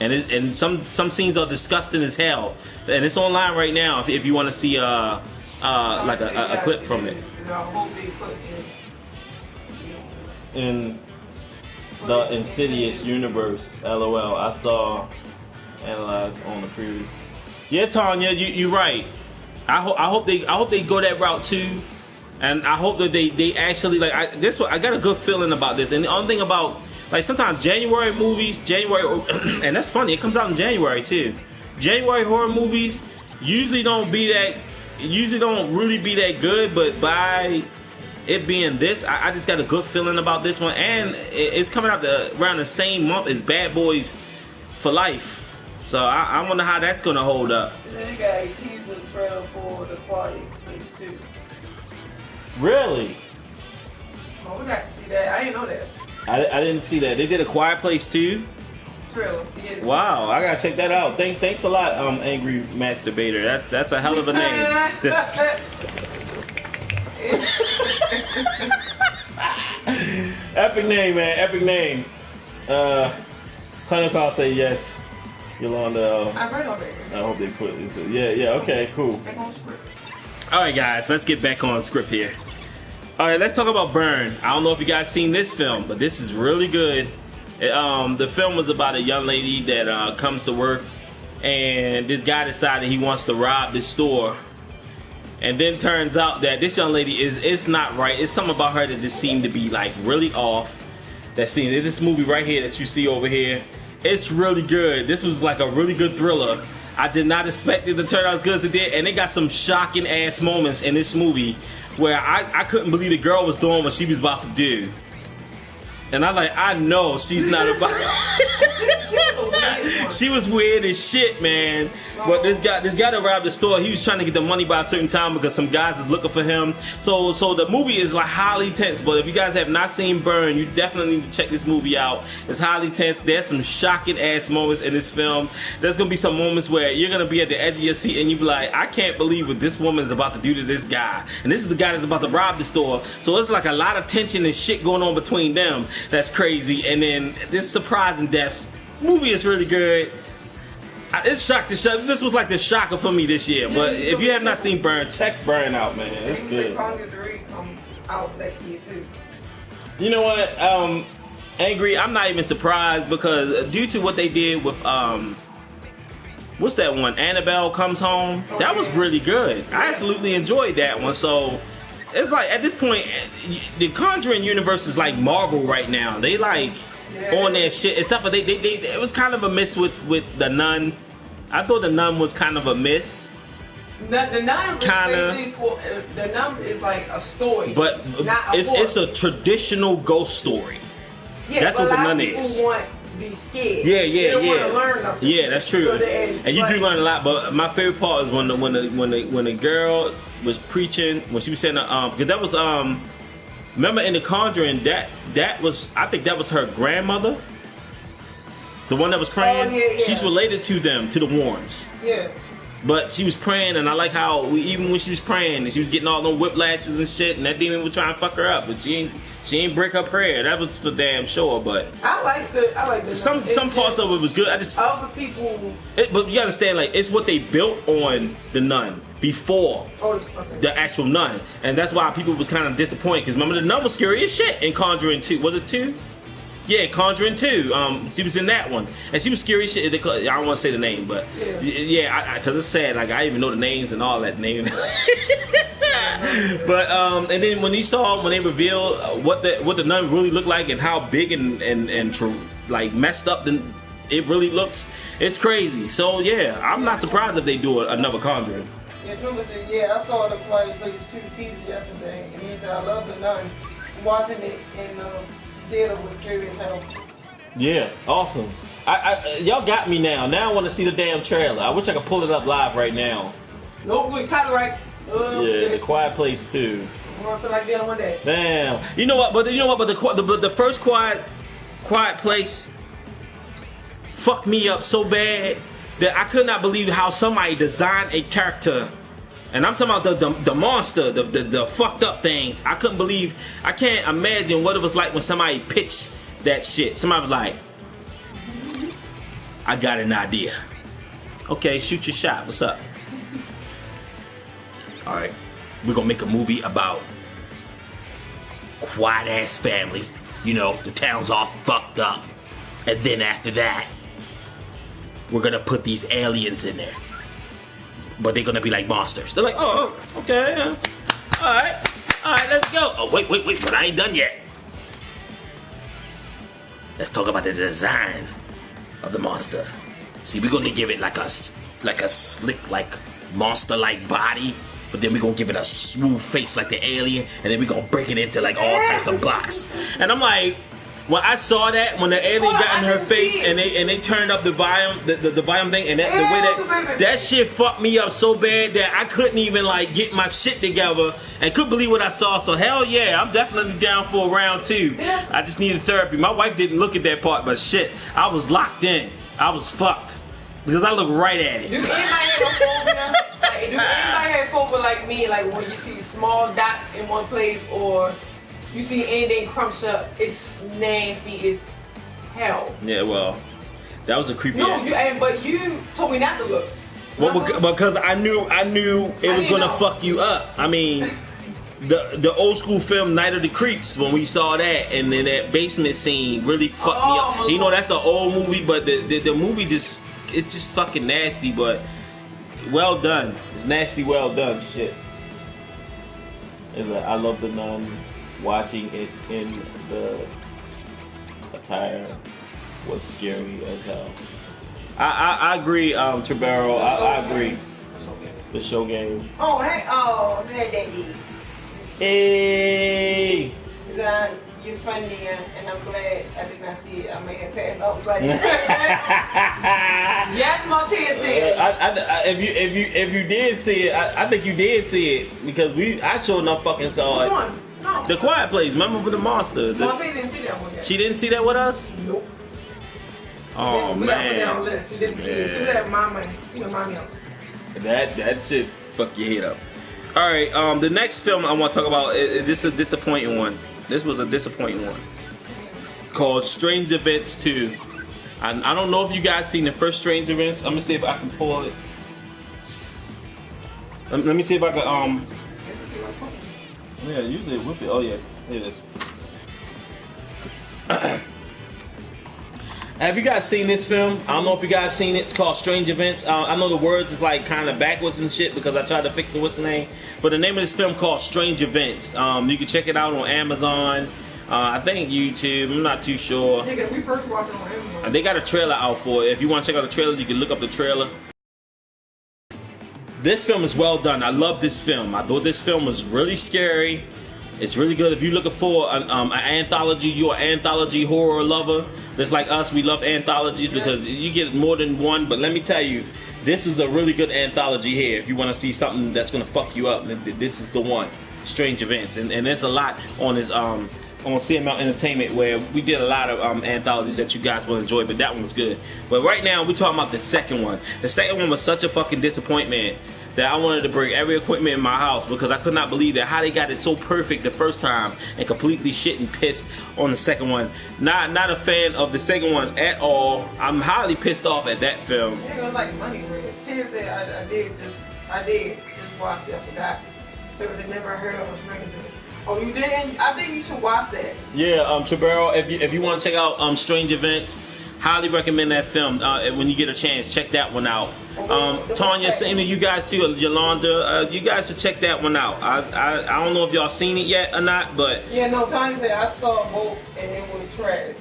and some scenes are disgusting as hell. And it's online right now if you want to see like a clip from it. In the Insidious universe, LOL. I saw analyzed on the preview. Yeah, Tanya, you're right. I hope they go that route too. And I hope that they actually like I got a good feeling about this. And the only thing about like sometimes January movies, and that's funny, it comes out in January too. January horror movies usually don't really be that good, but by it being this, I just got a good feeling about this one, and it's coming out around the same month as Bad Boys for Life. So I wonder how that's gonna hold up. Then you got a teaser trailer for The Quiet Place 2. Really? Oh, we got to see that. I didn't know that. I didn't see that. They did A Quiet Place 2? Trailer. Yeah. Wow, I gotta check that out. Thanks a lot, Angry Masturbator. That's a hell of a name. Epic name, man. Epic name. Tanya Paul say yes. Yolanda. I read on it. I hope they put it. Yeah. Okay, cool. Back on script. All right, guys, let's get back on script here. All right, let's talk about Burn. I don't know if you guys seen this film, but this is really good. The film was about a young lady that comes to work, and this guy decided he wants to rob this store. And then turns out that this young lady it's not right. It's something about her that just seemed to be like really off. That scene, this movie right here that you see over here, it's really good. This was like a really good thriller. I did not expect it to turn out as good as it did, and they got some shocking ass moments in this movie where I couldn't believe the girl was doing what she was about to do. And I know she's not about. She was weird as shit, man. But this guy that robbed the store, he was trying to get the money by a certain time because some guys is looking for him. So the movie is like highly tense. But if you guys have not seen Burn, you definitely need to check this movie out. It's highly tense. There's some shocking ass moments in this film. There's gonna be some moments where you're gonna be at the edge of your seat and you be like, I can't believe what this woman is about to do to this guy. And this is the guy that's about to rob the store. So it's like a lot of tension and shit going on between them. That's crazy. And then this surprising deaths. Movie is really good. It's shocked. This was like the shocker for me this year. But if you have not seen Burn, check Burn out, man. It's good. Comes out next year too. You know what? Angry. I'm not even surprised because due to what they did with what's that one? Annabelle Comes Home. That was really good. I absolutely enjoyed that one. So it's like at this point, the Conjuring universe is like Marvel right now. They like. On their shit, except for they it was kind of a miss with The Nun. I thought The Nun was kind of a miss. The Nun The Nun is like a story, but it's a traditional ghost story. Yeah, that's what The Nun is. People want to be scared. Yeah. They don't want to learn nothing. Yeah, that's true. And you do learn a lot. But my favorite part is when the girl was preaching, when she was saying because that was remember in The Conjuring, that was, I think that was her grandmother. The one that was praying. Oh, yeah. She's related to them, to the Warrens. Yeah. But she was praying, and I like how even when she was praying, and she was getting all them whiplashes and shit, and that demon was trying to fuck her up, but she ain't break her prayer. That was for damn sure. But I like the some parts of it was good. Other people. But you understand, like it's what they built on The Nun before the actual Nun, and that's why people was kind of disappointed because remember The Nun was scary as shit in Conjuring 2. Was it 2? Yeah, Conjuring 2. She was in that one, and she was scary as shit. I don't want to say the name, but yeah, because it's sad. Like I even know the names and all that name. But and then when they revealed what the Nun really looked like and how big and like messed up it really looks, it's crazy. So yeah, I'm not surprised if they do another Conjuring. Yeah, Drummer said, yeah, I saw The Quiet Place 2 teaser yesterday, and he said, I love The Nun. Watching it in the theater was scary as hell. Yeah, awesome. Y'all got me now. Now I want to see the damn trailer. I wish I could pull it up live right now. Nope, we copyright. Yeah, The Quiet Place 2. I'm gonna feel like that one day. Damn. You know what? But the first Quiet Place fucked me up so bad that I could not believe how somebody designed a character. And I'm talking about the monster, the fucked up things. I can't imagine what it was like when somebody pitched that shit. Somebody was like, I got an idea. Okay, shoot your shot. What's up? Alright, we're gonna make a movie about quiet ass family. You know, the town's all fucked up. And then after that, we're gonna put these aliens in there. But they're gonna be like monsters. They're like, oh, okay, alright, let's go. Oh, wait, but I ain't done yet. Let's talk about the design of the monster. See, we're gonna give it like a slick, like monster-like body, but then we're gonna give it a smooth face like the alien, and then we're gonna break it into like all types of blocks. And I'm like, when I saw that, when the alien got in her face and they turned up the volume, the volume thing, and the way that shit fucked me up so bad that I couldn't even like get my shit together and couldn't believe what I saw. So hell yeah, I'm definitely down for round 2. Yes. I just needed therapy. My wife didn't look at that part, but shit, I was locked in. I was fucked because I looked right at it. Do anybody have phobia like me? Like when you see small dots in one place, or you see anything crunched up, it's nasty as hell. Yeah, well, that was a creepy. No, but you told me not to look. Well, because I knew it was gonna fuck you up. I mean, the old school film Night of the Creeps, when we saw that, and then that basement scene really fucked me up. You know, that's an old movie, but the movie it's just fucking nasty, but well done. It's nasty, well done shit. And I love The Nun. Watching it in the attire was scary as hell. I agree, Tribero. I agree. The show game. Oh, hey, Daddy. Hey. You're funny, and I'm glad I did not see it. I may have passed out. Like, yes, Montana. If you did see it, I think you did see it because I sure enough fucking saw it. No. The Quiet Place. Remember with the monster? Montana didn't see that one yet. She didn't see that with us? Nope. Oh we man. Put that on the list. She didn't see it. She let mommy else. That shit fuck your head up. All right. The next film I want to talk about. This is a disappointing one. This was a disappointing one. Called Strange Events 2. I don't know if you guys seen the first Strange Events. I'm gonna see if I can pull it. Let me see if I can Yeah, usually it whip it. Oh yeah, it is. Have you guys seen this film? I don't know if you guys seen it. It's called Strange Events. I know the words is like kind of backwards and shit because I tried to fix the what's the name. But the name of this film called Strange Events. You can check it out on Amazon. I think YouTube. I'm not too sure. Yeah, we first watched it on Amazon. They got a trailer out for it. If you want to check out the trailer, you can look up the trailer. This film is well done. I love this film. I thought this film was really scary. It's really good. If you're looking for an anthology, you're an anthology horror lover. Just like us, we love anthologies because you get more than one. But let me tell you, this is a really good anthology here. If you want to see something that's going to fuck you up, this is the one. Strange Events. And there's a lot on this on Cml Entertainment where we did a lot of anthologies that you guys will enjoy, but that one was good. But right now, we're talking about the second one. The second one was such a fucking disappointment that I wanted to bring every equipment in my house because I could not believe that how they got it so perfect the first time and completely shit and pissed on the second one. Not a fan of the second one at all. I'm highly pissed off at that film. Yeah, it was like money red. Ted said I did just watch it. I forgot. There was never heard of us bringing to it. Oh, you didn't? I think you should watch that. Yeah, Tribero, if you want to check out Strange Events, highly recommend that film. When you get a chance, check that one out. Tanya, same to you guys too. Yolanda, you guys should check that one out. I don't know if y'all seen it yet or not, but yeah, no. Tanya said I saw both and it was trash.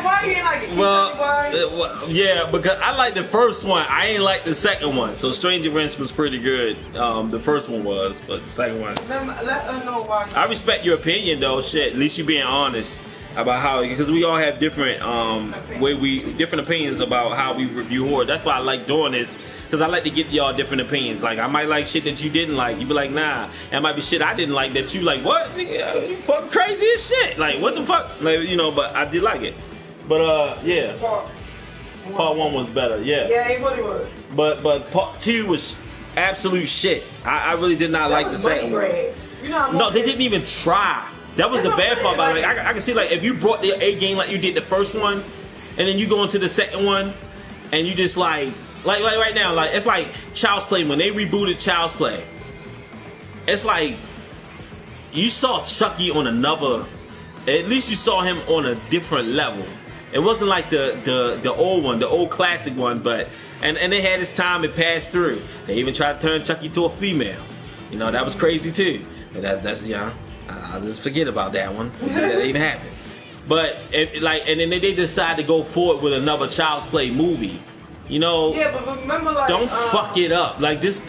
Why you ain't like it? Well, yeah, because I like the first one. I ain't like the second one. So Stranger Things was pretty good. The first one was, but the second one. Let us know why. I respect your opinion though. Shit, at least you being honest about how, because we all have different different opinions about how we review horror. That's why I like doing this, because I like to get y'all different opinions. Like I might like shit that you didn't like. You be like, nah. It might be shit I didn't like that you like. What? You fucking crazy as shit. Like what the fuck? Like, you know. But I did like it. But yeah. Part 1 was better. Yeah. Yeah, it really was. But part 2 was absolute shit. I really did not like the second one. You know, no, they didn't even try. That was the bad part about it. Like, I can see, like, if you brought the A game like you did the first one, and then you go into the second one, and you just like right now, like it's like Child's Play. When they rebooted Child's Play, it's like you saw Chucky on another. At least you saw him on a different level. It wasn't like the old one, the old classic one, but and they had his time. It passed through. They even tried to turn Chucky to a female. You know, that was crazy too. And that's you know. I'll just forget about that one. That even happened. But and then they decide to go forward with another Child's Play movie. You know. Yeah, but remember, like, don't fuck it up. Like this.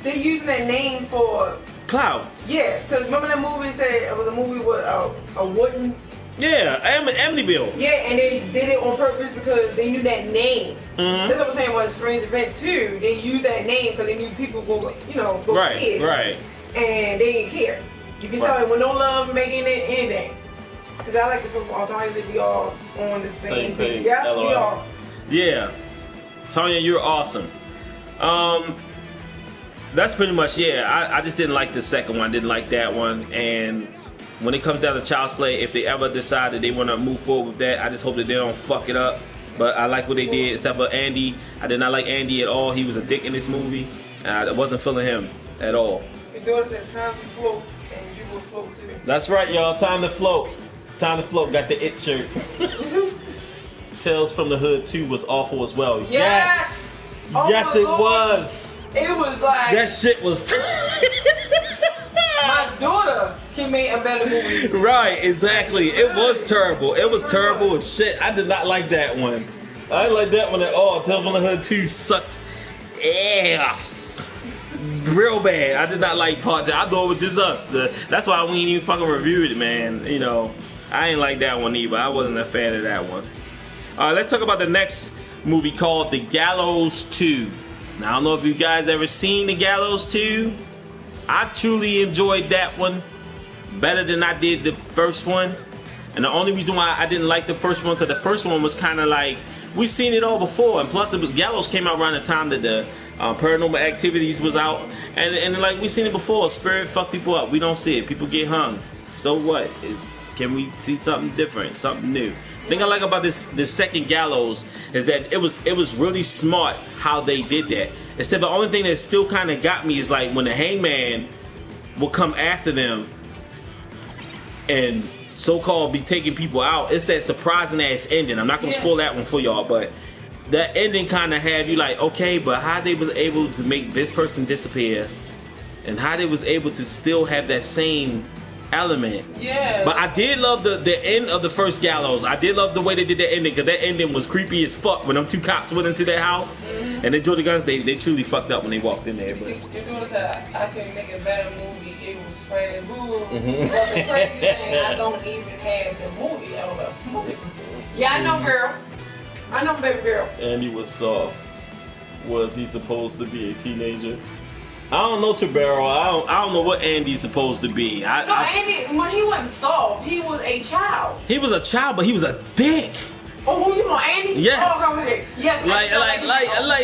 They're using that name for Cloud. Yeah, because remember that movie said it was a movie with a wooden. Yeah, Amityville. Yeah, and they did it on purpose because they knew that name. Mm-hmm. That's what I'm saying. Was Strange Event 2, they used that name because they knew people go see it. Right. And they didn't care. You can tell it with no love making it anything. Because I like to put all times that we all on the same page. Yes, we are. Yeah. Tanya, you're awesome. That's pretty much, yeah. I just didn't like the second one. Didn't like that one. And when it comes down to Child's Play, if they ever decide that they want to move forward with that, I just hope that they don't fuck it up. But I like what they did, except for Andy. I did not like Andy at all. He was a dick in this movie. I wasn't feeling him at all. Your daughter said time to float, and you will float too. That's right, y'all. Time to float. Time to float. Got the It shirt. Tales from the Hood 2 was awful as well. Yes! Yes, it was. It was like... That shit was... My daughter can make a better movie. Right, exactly. It was terrible. It was terrible as shit. I did not like that one. I didn't like that one at all. Tales from the Hood 2 sucked ass. Real bad. I did not like part 2. I thought it was just us. That's why we ain't even fucking reviewed it, man. You know, I ain't like that one either. I wasn't a fan of that one. Let's talk about the next movie called The Gallows 2. Now, I don't know if you guys ever seen The Gallows 2. I truly enjoyed that one better than I did the first one. And the only reason why I didn't like the first one, because the first one was kind of like, we've seen it all before. And plus, Gallows came out around the time that the Paranormal Activities was out. And like, we've seen it before. Spirit fuck people up. We don't see it. People get hung. So what? Can we see something different? Something new? The thing I like about this second Gallows is that it was really smart how they did that. Instead, the only thing that still kind of got me is like when the hangman will come after them and so-called be taking people out. It's that surprising ass ending. I'm not gonna spoil that one for y'all, but that ending kind of have you like, okay, but how they was able to make this person disappear, and how they was able to still have that same element. Yeah. But I did love the end of the first Gallows. I did love the way they did that ending, because that ending was creepy as fuck when them two cops went into their house and they drew the guns. They truly fucked up when they walked in there. But your daughter said I couldn't make a better movie. It was trash. But the crazy thing, I don't even have the movie. I don't know. Yeah, I know, girl. I know, baby girl. Andy was soft. Was he supposed to be a teenager? I don't know, Tribero. I don't know what Andy's supposed to be. Andy, when he wasn't soft, he was a child. He was a child, but he was a dick. Oh, who you want, Andy? Yes. Oh, okay. Yes. Like.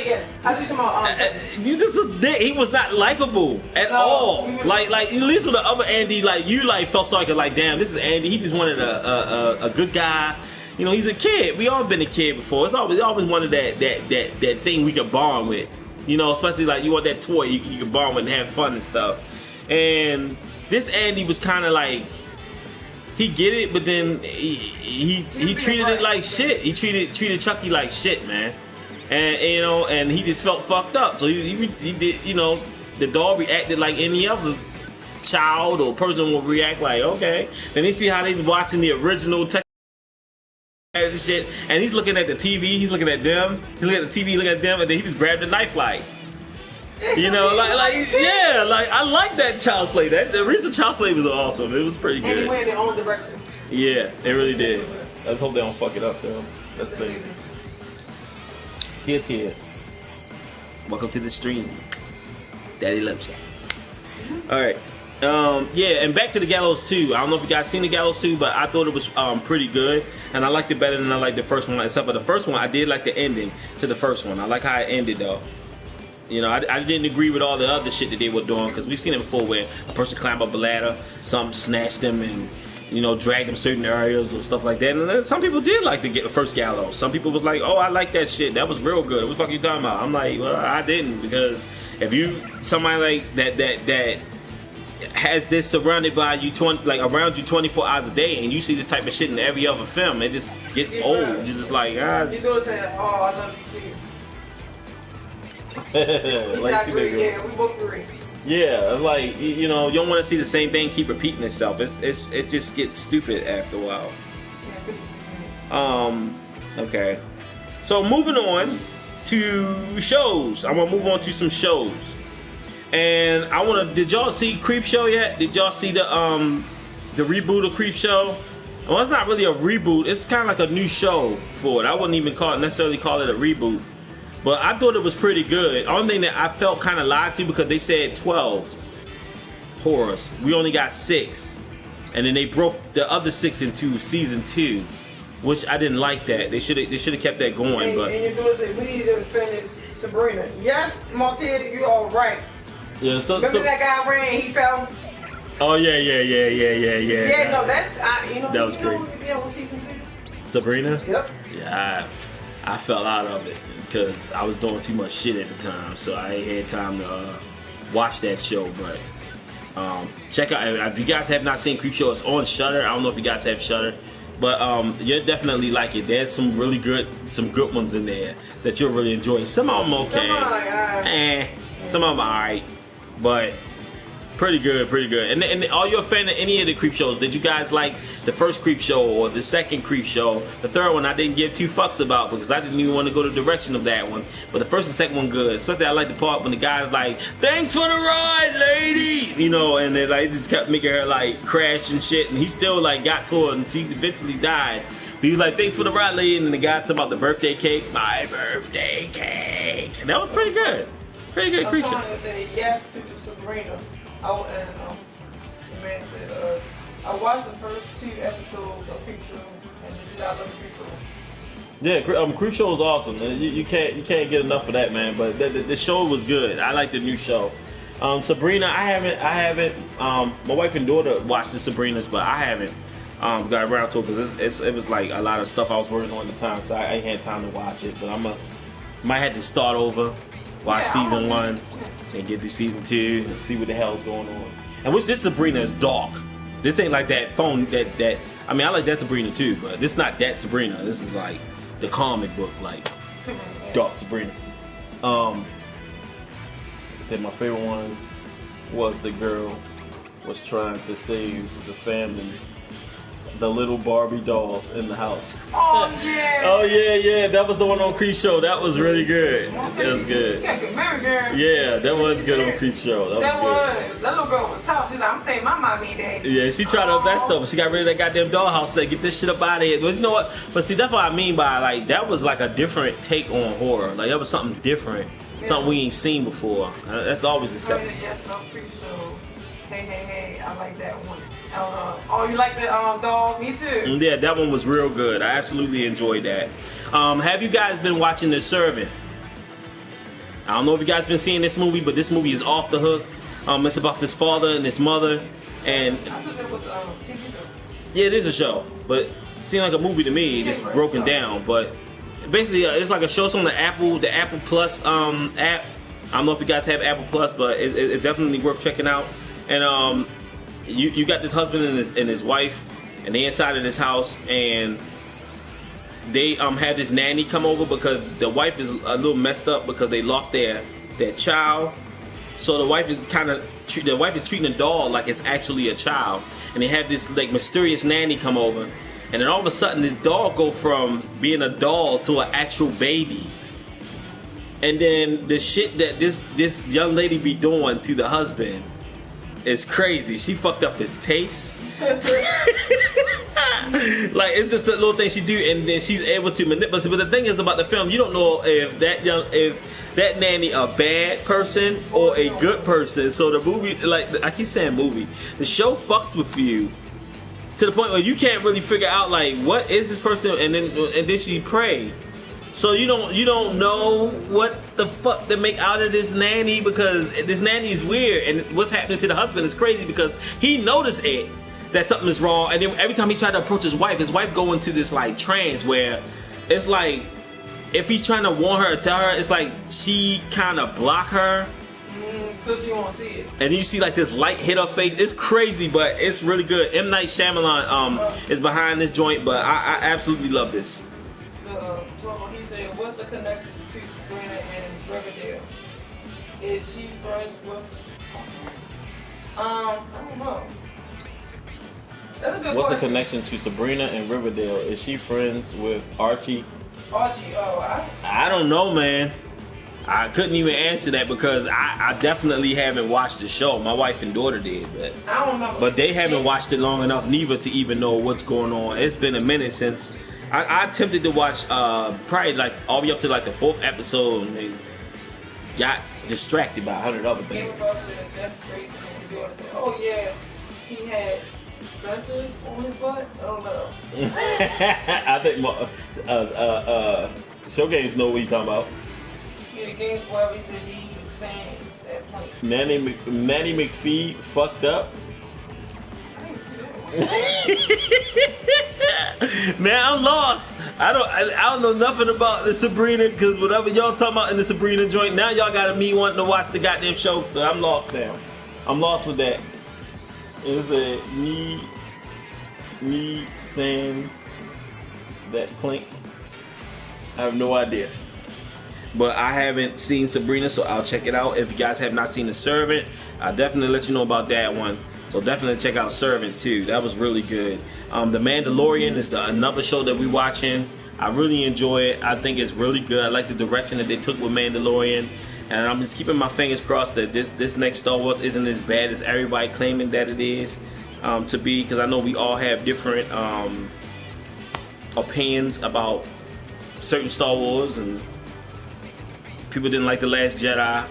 Yes. I think about. You just a dick. He was not likable at all. Like at least with the other Andy, like you like felt sorry, like damn, this is Andy. He just wanted a good guy. You know, he's a kid. We all been a kid before. It's always wanted that thing we could bond with. You know, especially like you want that toy you can bond with and have fun and stuff. And this Andy was kind of like, he get it, but then he treated it like shit. He treated Chucky like shit, man. And you know, and he just felt fucked up. So he did, you know, the dog reacted like any other child or person will react like, okay. Then they see how they watching the original text and shit, and he's looking at the TV, he's looking at them, he's looking at the TV, looking at them, and then he just grabbed the knife like, you know, yeah, like I like that child play. That the recent child play was awesome. It was pretty good. And he went in their own direction. Yeah, they really did. Let's hope they don't fuck it up though. That's the thing. Tia. Welcome to the stream. Daddy loves you. Alright. Yeah, and back to the Gallows 2. I don't know if you guys seen the Gallows 2, but I thought it was pretty good. And I liked it better than I liked the first one. Except for the first one, I did like the ending to the first one. I like how it ended though. You know, I didn't agree with all the other shit that they were doing, because we've seen it before where a person climbed up a ladder, some snatched them and, you know, dragged them certain areas or stuff like that. And then some people did like the first Gallows. Some people was like, oh, I like that shit. That was real good. What the fuck are you talking about? I'm like, well, I didn't, because if you, somebody like that has this surrounded by you, around you 24 hours a day, and you see this type of shit in every other film, it just gets old. You're just like, ah. You know what I'm saying? Oh, I love you too. Like, yeah, we both agree. Yeah, like, you know, you don't want to see the same thing keep repeating itself. It just gets stupid after a while. Yeah, 56 minutes. Okay. So moving on to shows. I'm gonna move on to some shows. And did y'all see Creepshow yet? Did y'all see the reboot of Creepshow? Well, it's not really a reboot. It's kind of like a new show for it. I wouldn't even necessarily call it a reboot. But I thought it was pretty good. Only thing that I felt kind of lied to, because they said 12 horrors. We only got 6. And then they broke the other 6 into season 2, which I didn't like that. They should have kept that going. And you're doing it. We need to finish Sabrina. Yes, Martina, you all right. Yeah. Remember that guy ran? He fell. Oh yeah. Yeah, no, that that was great. Yeah, with season 2. Sabrina. Yep. Yeah, I fell out of it because I was doing too much shit at the time, so I ain't had time to watch that show. But check out, if you guys have not seen Creepshow, it's on Shudder. I don't know if you guys have Shudder, but you'll definitely like it. There's some good ones in there that you'll really enjoy. Some of them okay, some of them alright, but pretty good. And are you a fan of any of the Creepshows? Did you guys like the first Creepshow or the second Creepshow? The third one I didn't give 2 fucks about, because I didn't even want to go the direction of that one. But the first and second one good. Especially I like the part when the guy's like, "Thanks for the ride, lady," you know, and then like just kept making her like crash and shit, and he still like got to her, and she eventually died. But he was like, "Thanks for the ride, lady," and the guy talking about the birthday cake, my birthday cake, and that was pretty good. Pretty good Creepshow. I'm trying to say yes to Sabrina. The man said, I watched the first 2 episodes of Creepshow, and this is I love Creepshow. Yeah, Creepshow is awesome. You can't get enough of that, man. But the show was good. I like the new show. Sabrina, I haven't. My wife and daughter watched the Sabrinas, but I haven't got around to it because it was like a lot of stuff I was working on at the time, so I ain't had time to watch it. But might have to start over, watch season 1. And get through season 2 and see what the hell's going on. And this Sabrina is dark. This ain't like that phone that I mean, I like that Sabrina too, but this is not that Sabrina. This is like the comic book, like dark Sabrina. I said my favorite one was the girl was trying to save the family, the little Barbie dolls in the house. Oh yeah. Oh yeah. That was the one on Creepshow. That was really good. That was good. You gotta get married, girl. Yeah, that was good on Creepshow. That was. That little girl was tough. She's like, I'm saying my mommy and daddy. Yeah, she tried up that stuff, but she got rid of that goddamn dollhouse. Said, get this shit up out of here. But you know what? But see, that's what I mean by like that was like a different take on horror. Like that was something different, something we ain't seen before. That's always acceptable. Yes, no Creepshow. Hey, I like that one. Oh, you like the dog? Me too. Yeah, that one was real good. I absolutely enjoyed that. Have you guys been watching The Servant? I don't know if you guys been seeing this movie, but this movie is off the hook. It's about this father and this mother, and I thought it was a TV show. Yeah, it is a show, but it seemed like a movie to me, just broken down. But basically, it's like a show. It's on the Apple Plus app. I don't know if you guys have Apple Plus, but it's definitely worth checking out. And you got this husband and his wife, and they inside of this house, and they have this nanny come over because the wife is a little messed up because they lost their child, So the wife is treating the doll like it's actually a child, and they have this like mysterious nanny come over, and then all of a sudden this doll go from being a doll to an actual baby. And then the shit that this young lady be doing to the husband is crazy. She fucked up his taste. Like, it's just a little thing she do, and then she's able to manipulate. But the thing is about the film, you don't know if that nanny a bad person or a good person. So the movie, like I keep saying movie, the show fucks with you to the point where you can't really figure out like what is this person, and then she pray. So you don't know what the fuck to make out of this nanny, because this nanny is weird, and what's happening to the husband is crazy because he noticed it that something is wrong, and then every time he tried to approach his wife go into this like trance where it's like if he's trying to warn her or tell her, it's like she kind of block her. So she won't see it. And you see like this light hit her face. It's crazy, but it's really good. M. Night Shyamalan is behind this joint, but I absolutely love this. He said, what's the connection to Sabrina and Riverdale? Is she friends with... I don't know. That's a good What's question. the connection to Sabrina and Riverdale? Is she friends with Archie? Archie, I don't know, man. I couldn't even answer that because I definitely haven't watched the show. My wife and daughter did, but I don't know. But they haven't watched it long enough neither to even know what's going on. It's been a minute since I attempted to watch probably like all the way up to like the 4th episode, and they got distracted by 100 other things. That's crazy. Oh yeah, he had splinters on his butt. I don't know. I think Showgames know what he's talking about. Yeah, the game where he said he was saying that point. Manny McPhee fucked up. Man, I'm lost. I don't know nothing about the Sabrina, because whatever y'all talking about in the Sabrina joint, now y'all got me wanting to watch the goddamn show, so I'm lost now. I'm lost with that. It's a me saying that clink. I have no idea. But I haven't seen Sabrina, so I'll check it out. If you guys have not seen The Servant, I'll definitely let you know about that one. So definitely check out Servant too. That was really good. The Mandalorian is another show that we're watching. I really enjoy it. I think it's really good. I like the direction that they took with Mandalorian. And I'm just keeping my fingers crossed that this next Star Wars isn't as bad as everybody claiming that it is to be. Because I know we all have different opinions about certain Star Wars, and people didn't like The Last Jedi.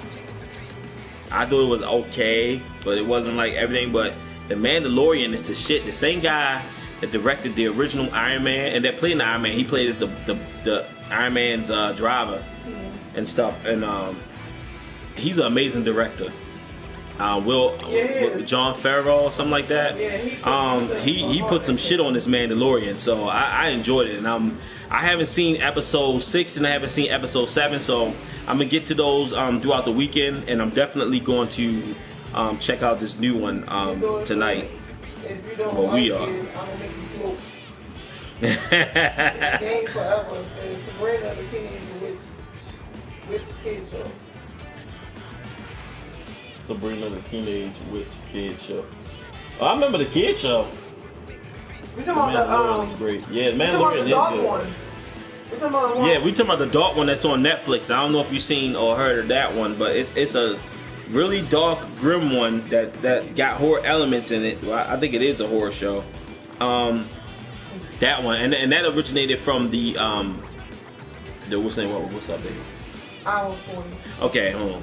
I thought it was okay, but it wasn't like everything. But The Mandalorian is the shit. The same guy that directed the original Iron Man and that played in the Iron Man, he played as the Iron Man's driver and stuff. And he's an amazing director. John Favreau or something like that. Yeah, he put some shit on this Mandalorian, so I enjoyed it. And I haven't seen episode 6 and I haven't seen episode 7, so I'm gonna get to those throughout the weekend, and I'm definitely going to check out this new one tonight. Well, we are. I'm gonna make you float. Game forever. So Sabrina the Teenage Witch Kid Show. Sabrina the Teenage Witch Kid Show. Oh, I remember the Kid Show. We talking about the great. Yeah, the Mandalorian is good. One. We talking about the one. Yeah, we talking about the dark one that's on Netflix. I don't know if you've seen or heard of that one, but it's a really dark, grim one that got horror elements in it. Well, I think it is a horror show. That one, and that originated from the what's the name? What's up, baby? Hour 40. Okay, hold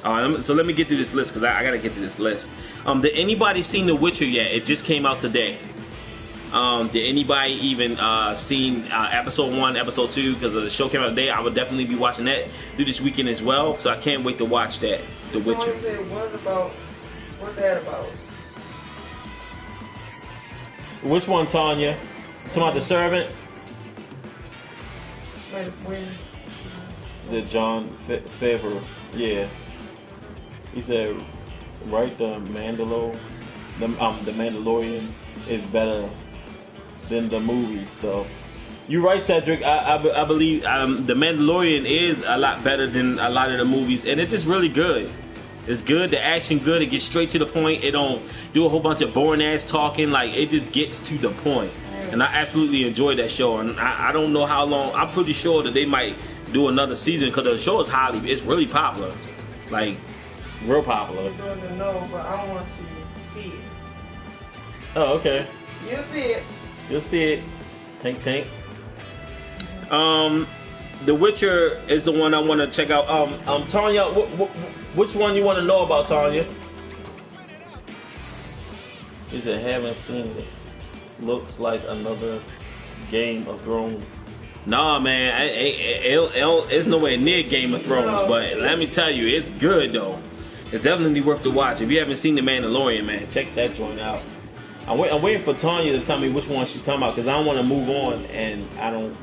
on. So let me get through this list because I gotta get to this list. Did anybody seen The Witcher yet? It just came out today. Did anybody even seen episode 1, episode 2? Because the show came out today. I would definitely be watching that through this weekend as well. So I can't wait to watch that. The Witcher. What's that about? Which one, Tanya? Talking about The Servant? When? The John Favreau. Yeah. He said, right, the Mandalorian is better than the movies, though. You're right, Cedric. I believe The Mandalorian is a lot better than a lot of the movies, and it's just really good. It's good. The action good. It gets straight to the point. It don't do a whole bunch of boring ass talking. Like, it just gets to the point. And I absolutely enjoyed that show. And I don't know how long. I'm pretty sure that they might do another season because the show is it's really popular. Like, real popular. It doesn't know, but I want to see it. Oh, okay. You'll see it. You'll see it. Tank. The Witcher is the one I want to check out. Tanya, which one you want to know about, Tanya? He said, haven't seen it. Looks like another Game of Thrones. Nah, man, it's nowhere near Game of Thrones, but let me tell you, it's good though. It's definitely worth the watch. If you haven't seen The Mandalorian, man, check that joint out. I'm waiting for Tanya to tell me which one she's talking about because I don't want to move on and I don't.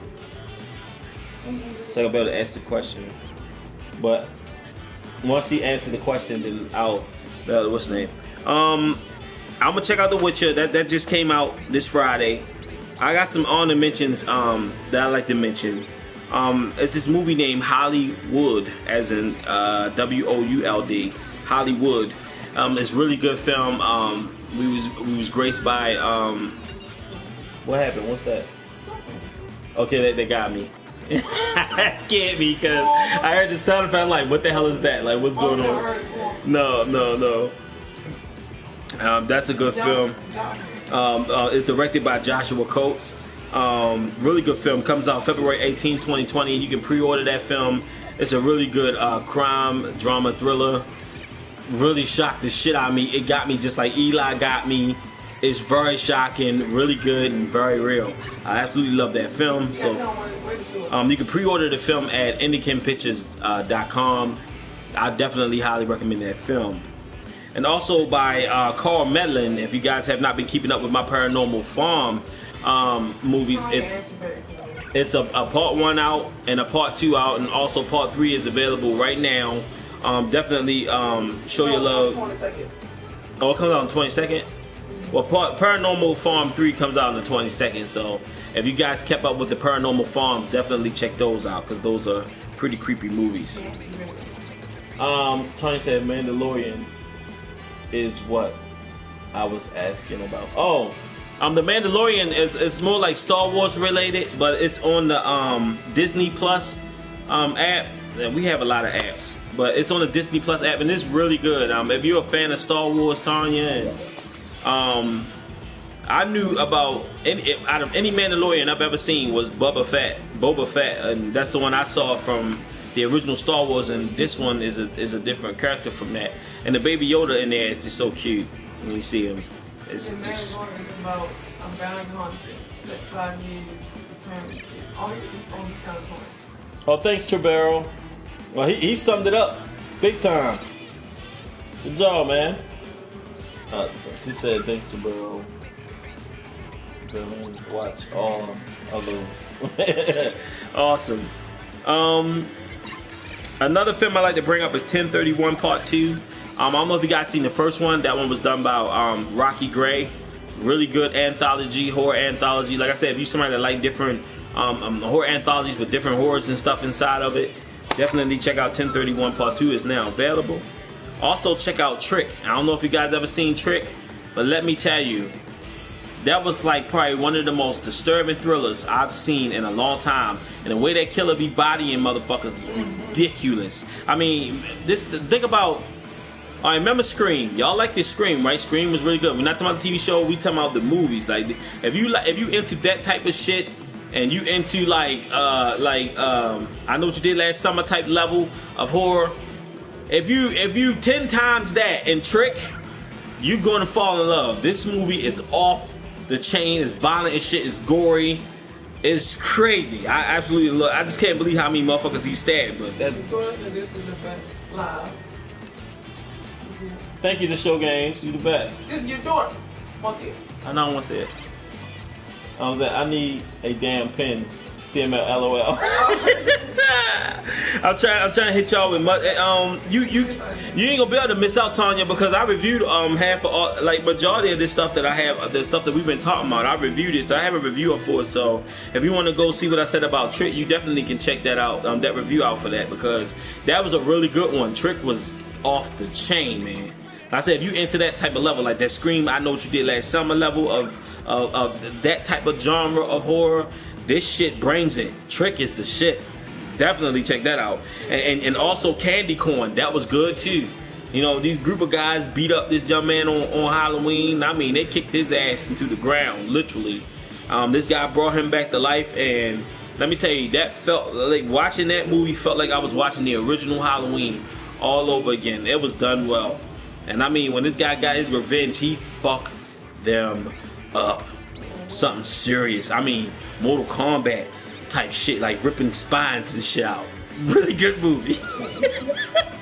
So I'll be able to answer the question. But once she answers the question, then I'll. What's the name? I'm gonna check out The Witcher. That just came out this Friday. I got some honorable mentions that I like to mention. It's this movie named Hollywood, as in WOULD. Hollywood. It's a really good film. We was graced by what happened? What's that? Okay, they got me. That scared me because I heard the sound effect. I'm like, what the hell is that? Like, what's going on? No. That's a good film. It's directed by Joshua Coates. Really good film. Comes out February 18, 2020. You can pre-order that film. It's a really good crime drama thriller. Really shocked the shit out of me. It got me just like Eli got me. It's very shocking, really good, and very real. I absolutely love that film. So you can pre-order the film at IndyCanPictures.com. I definitely highly recommend that film. And also by Carl Medlin. If you guys have not been keeping up with my Paranormal Farm movies, it's a part 1 out and a part 2 out, and also part 3 is available right now. Definitely show your love. Oh, it comes out on the 22nd? Well, Paranormal Farm 3 comes out on the 22nd, so if you guys kept up with the Paranormal Farms, definitely check those out, because those are pretty creepy movies. Tony said Mandalorian is what I was asking about. Oh, the Mandalorian is more like Star Wars related, but it's on the Disney Plus app. And we have a lot of apps, but it's on the Disney Plus app, and it's really good. If you're a fan of Star Wars, Tanya, and I knew about out of any Mandalorian I've ever seen was Boba Fett, and that's the one I saw from the original Star Wars, and this one is a different character from that. And the Baby Yoda in there is just so cute when you see him. It's the just about a bounty hunter, 5 years, eternity. Only kind of 20. Oh, thanks, Trevero. Well, he summed it up big time. Good job, man. She said, thanks, Trevero. Watch all of those. Awesome. Another film I like to bring up is 1031 Part 2. I don't know if you guys seen the first one. That one was done by Rocky Gray. Really good anthology, horror anthology. Like I said, if you're somebody that like different horror anthologies with different horrors and stuff inside of it, definitely check out 1031 Part 2. It's now available. Also check out Trick. I don't know if you guys ever seen Trick, but let me tell you, that was like probably one of the most disturbing thrillers I've seen in a long time. And the way that killer be bodying motherfuckers is ridiculous. I mean, think about. I remember Scream. Y'all like this Scream, right? Scream was really good. We're not talking about the TV show. We talking about the movies. Like, if you into that type of shit, and you into I Know What You Did Last Summer type level of horror, if you 10 times that in Trick, you're gonna fall in love. This movie is off the chain. It's violent as shit. It's gory. It's crazy. I absolutely love. I just can't believe how many motherfuckers he stabbed. But that's. This is the best live. Thank you to Show Games. You the best. You're doing it. I don't want to say it. I need a damn pen. Cml LOL. I'm trying to hit y'all with you ain't gonna be able to miss out, Tanya, because I reviewed majority of this stuff that I have, the stuff that we've been talking about. I reviewed it, so I have a review up for it. So if you want to go see what I said about Trick, you definitely can check that out, that review out for that, because that was a really good one. Trick was off the chain, man. Like I said, if you into that type of level, like that Scream, I Know What You Did Last Summer level of that type of genre of horror, this shit brings it. Trick is the shit. Definitely check that out. And also Candy Corn, that was good too. You know, these group of guys beat up this young man on Halloween. I mean, they kicked his ass into the ground, literally. This guy brought him back to life, and let me tell you, that felt like watching that movie felt like I was watching the original Halloween all over again. It was done well. And I mean, when this guy got his revenge, he fucked them up. Something serious. I mean, Mortal Kombat type shit, like ripping spines and shit out. Really good movie.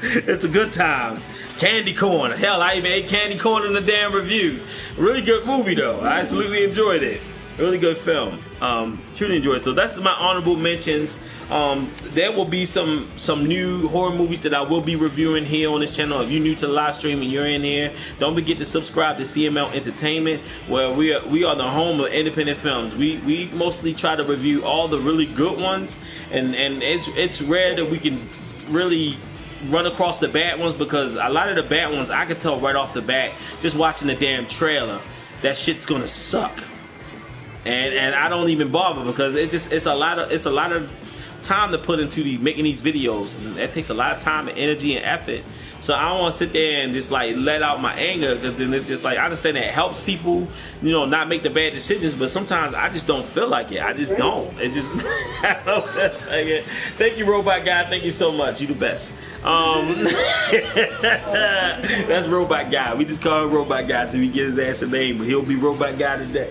It's a good time. Candy Corn. Hell, I even ate candy corn in the damn review. Really good movie though. I absolutely enjoyed it. Really good film. Truly enjoyed it. So that's my honorable mentions. There will be some new horror movies that I will be reviewing here on this channel. If you're new to the live stream and you're in here, don't forget to subscribe to Cml Entertainment, where we are the home of independent films. We mostly try to review all the really good ones, and it's rare that we can really run across the bad ones, because a lot of the bad ones I can tell right off the bat just watching the damn trailer that shit's gonna suck. And I don't even bother, because it's a lot of time to put into making these videos, and that takes a lot of time and energy and effort. So I don't want to sit there and just like let out my anger, because then it's just like, I understand that it helps people, you know, not make the bad decisions, but sometimes I just don't feel like it. I just don't. It just I don't feel like it. Thank you, Robot Guy. Thank you so much. You the best. That's Robot Guy. We just call him Robot Guy till he get his ass a name, but he'll be Robot Guy today.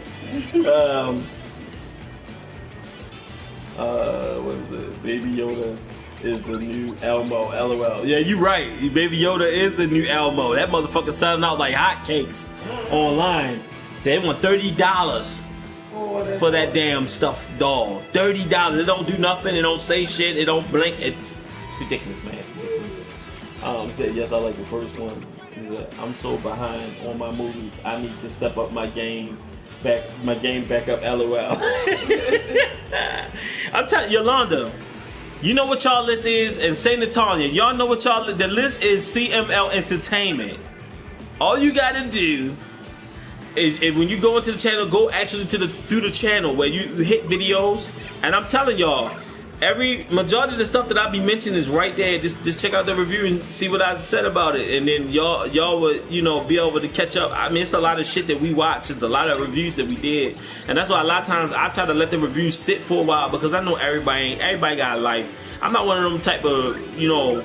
What is it? Baby Yoda is the new Elmo. LOL. Yeah, you right. Baby Yoda is the new Elmo. That motherfucker selling out like hotcakes online. They want $30 for that damn stuffed doll. $30. It don't do nothing. It don't say shit. It don't blink. It's ridiculous, man. Said yes, I like the first one. I'm so behind on my movies. I need to step up my game. Back up, LOL. I'm telling Yolanda, you know what y'all list is, and Saint Natalia, y'all know what y'all, the list is CML Entertainment. All you gotta do is when you go into the channel, go actually through the channel where you hit videos, and I'm telling y'all, majority of the stuff that I be mentioning is right there. Just check out the review and see what I said about it, and then y'all would, you know, be able to catch up. I mean, it's a lot of shit that we watch. It's a lot of reviews that we did, and that's why a lot of times I try to let the reviews sit for a while, because I know everybody got a life. I'm not one of them type of, you know,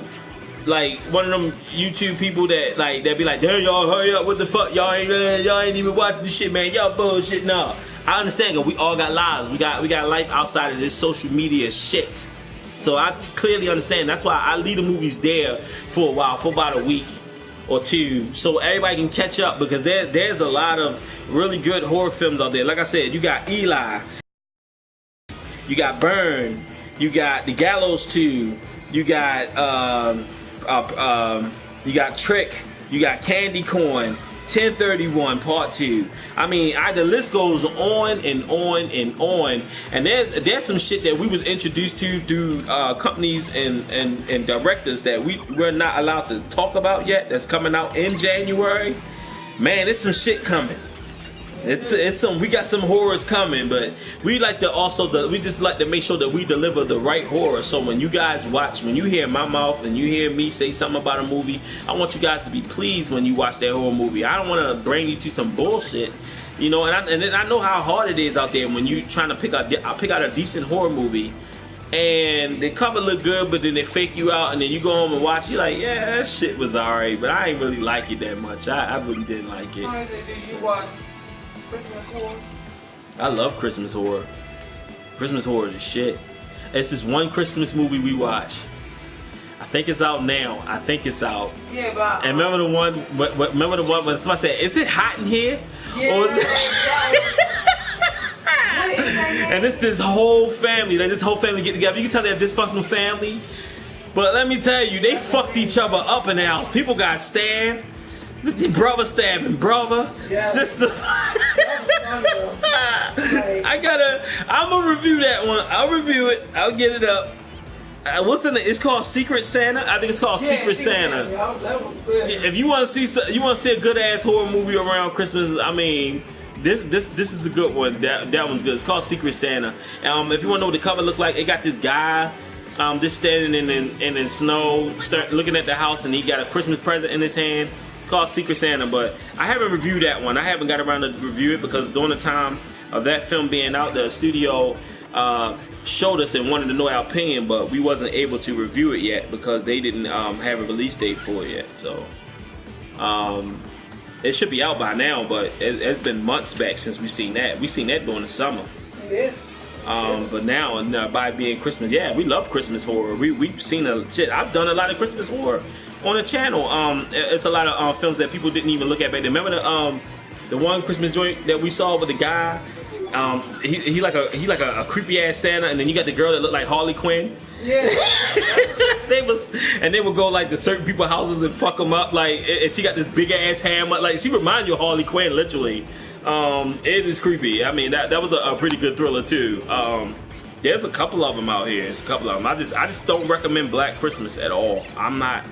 like one of them YouTube people that be like, damn, y'all hurry up, what the fuck, y'all ain't even watching this shit, man, y'all bullshit. No, I understand, cause we all got lives, we got life outside of this social media shit. So I clearly understand. That's why I leave the movies there for a while, for about a week or two, so everybody can catch up, because there's a lot of really good horror films out there. Like I said, you got Eli, you got Burn, you got The Gallows 2, you got Trick, you got Candy Corn, 1031 Part 2. I mean, the list goes on and on and on. And there's some shit that we was introduced to through companies and directors that we're not allowed to talk about yet. That's coming out in January. Man, there's some shit coming. We got some horrors coming, but we like to we just like to make sure that we deliver the right horror. So when you guys watch, when you hear my mouth and you hear me say something about a movie, I want you guys to be pleased when you watch that horror movie. I don't want to bring you to some bullshit, you know. And I know how hard it is out there when you trying to pick out a decent horror movie, and the cover look good, but then they fake you out, and then you go home and watch. You're like, yeah, that shit was alright, but I ain't really like it that much. I really didn't like it. How is it? Do you watch Christmas horror? I love Christmas horror. Christmas horror is shit. It's this one Christmas movie we watch. I think it's out now. I think it's out. Yeah, but and remember the one? Remember the one when somebody said, "Is it hot in here?" Yeah. Or is it and it's this whole family. This whole family get together. You can tell they're this fucking family. But let me tell you, they fucked each other up in the house. People got stabbed. Brother stabbing brother, yeah. Sister. I'm gonna review that one. I'll review it. I'll get it up. What's in it? It's called Secret Santa. I think it's called Secret Santa. That was good. If you want to see a good ass horror movie around Christmas, I mean, this is a good one. That one's good. It's called Secret Santa. If you want to know what the cover look like, it got this guy just standing in the snow, looking at the house, and he got a Christmas present in his hand. It's called Secret Santa, but I haven't reviewed that one. I haven't got around to review it because during the time of that film being out, the studio showed us and wanted to know our opinion, but we wasn't able to review it yet because they didn't have a release date for it yet. So it should be out by now, but it's been months back since we seen that. We seen that during the summer. Yeah. But now by being Christmas, yeah, we love Christmas horror. We've seen a shit. I've done a lot of Christmas horror on the channel. It's a lot of films that people didn't even look at back then. Remember the one Christmas joint that we saw with the guy? He like a creepy ass Santa, and then you got the girl that looked like Harley Quinn. Yeah. they would go like to certain people's houses and fuck them up. Like, and she got this big ass hammer. Like, she reminds you of Harley Quinn, literally. It is creepy. I mean, that was a pretty good thriller too. There's a couple of them out here. There's a couple of them. I just don't recommend Black Christmas at all. I'm not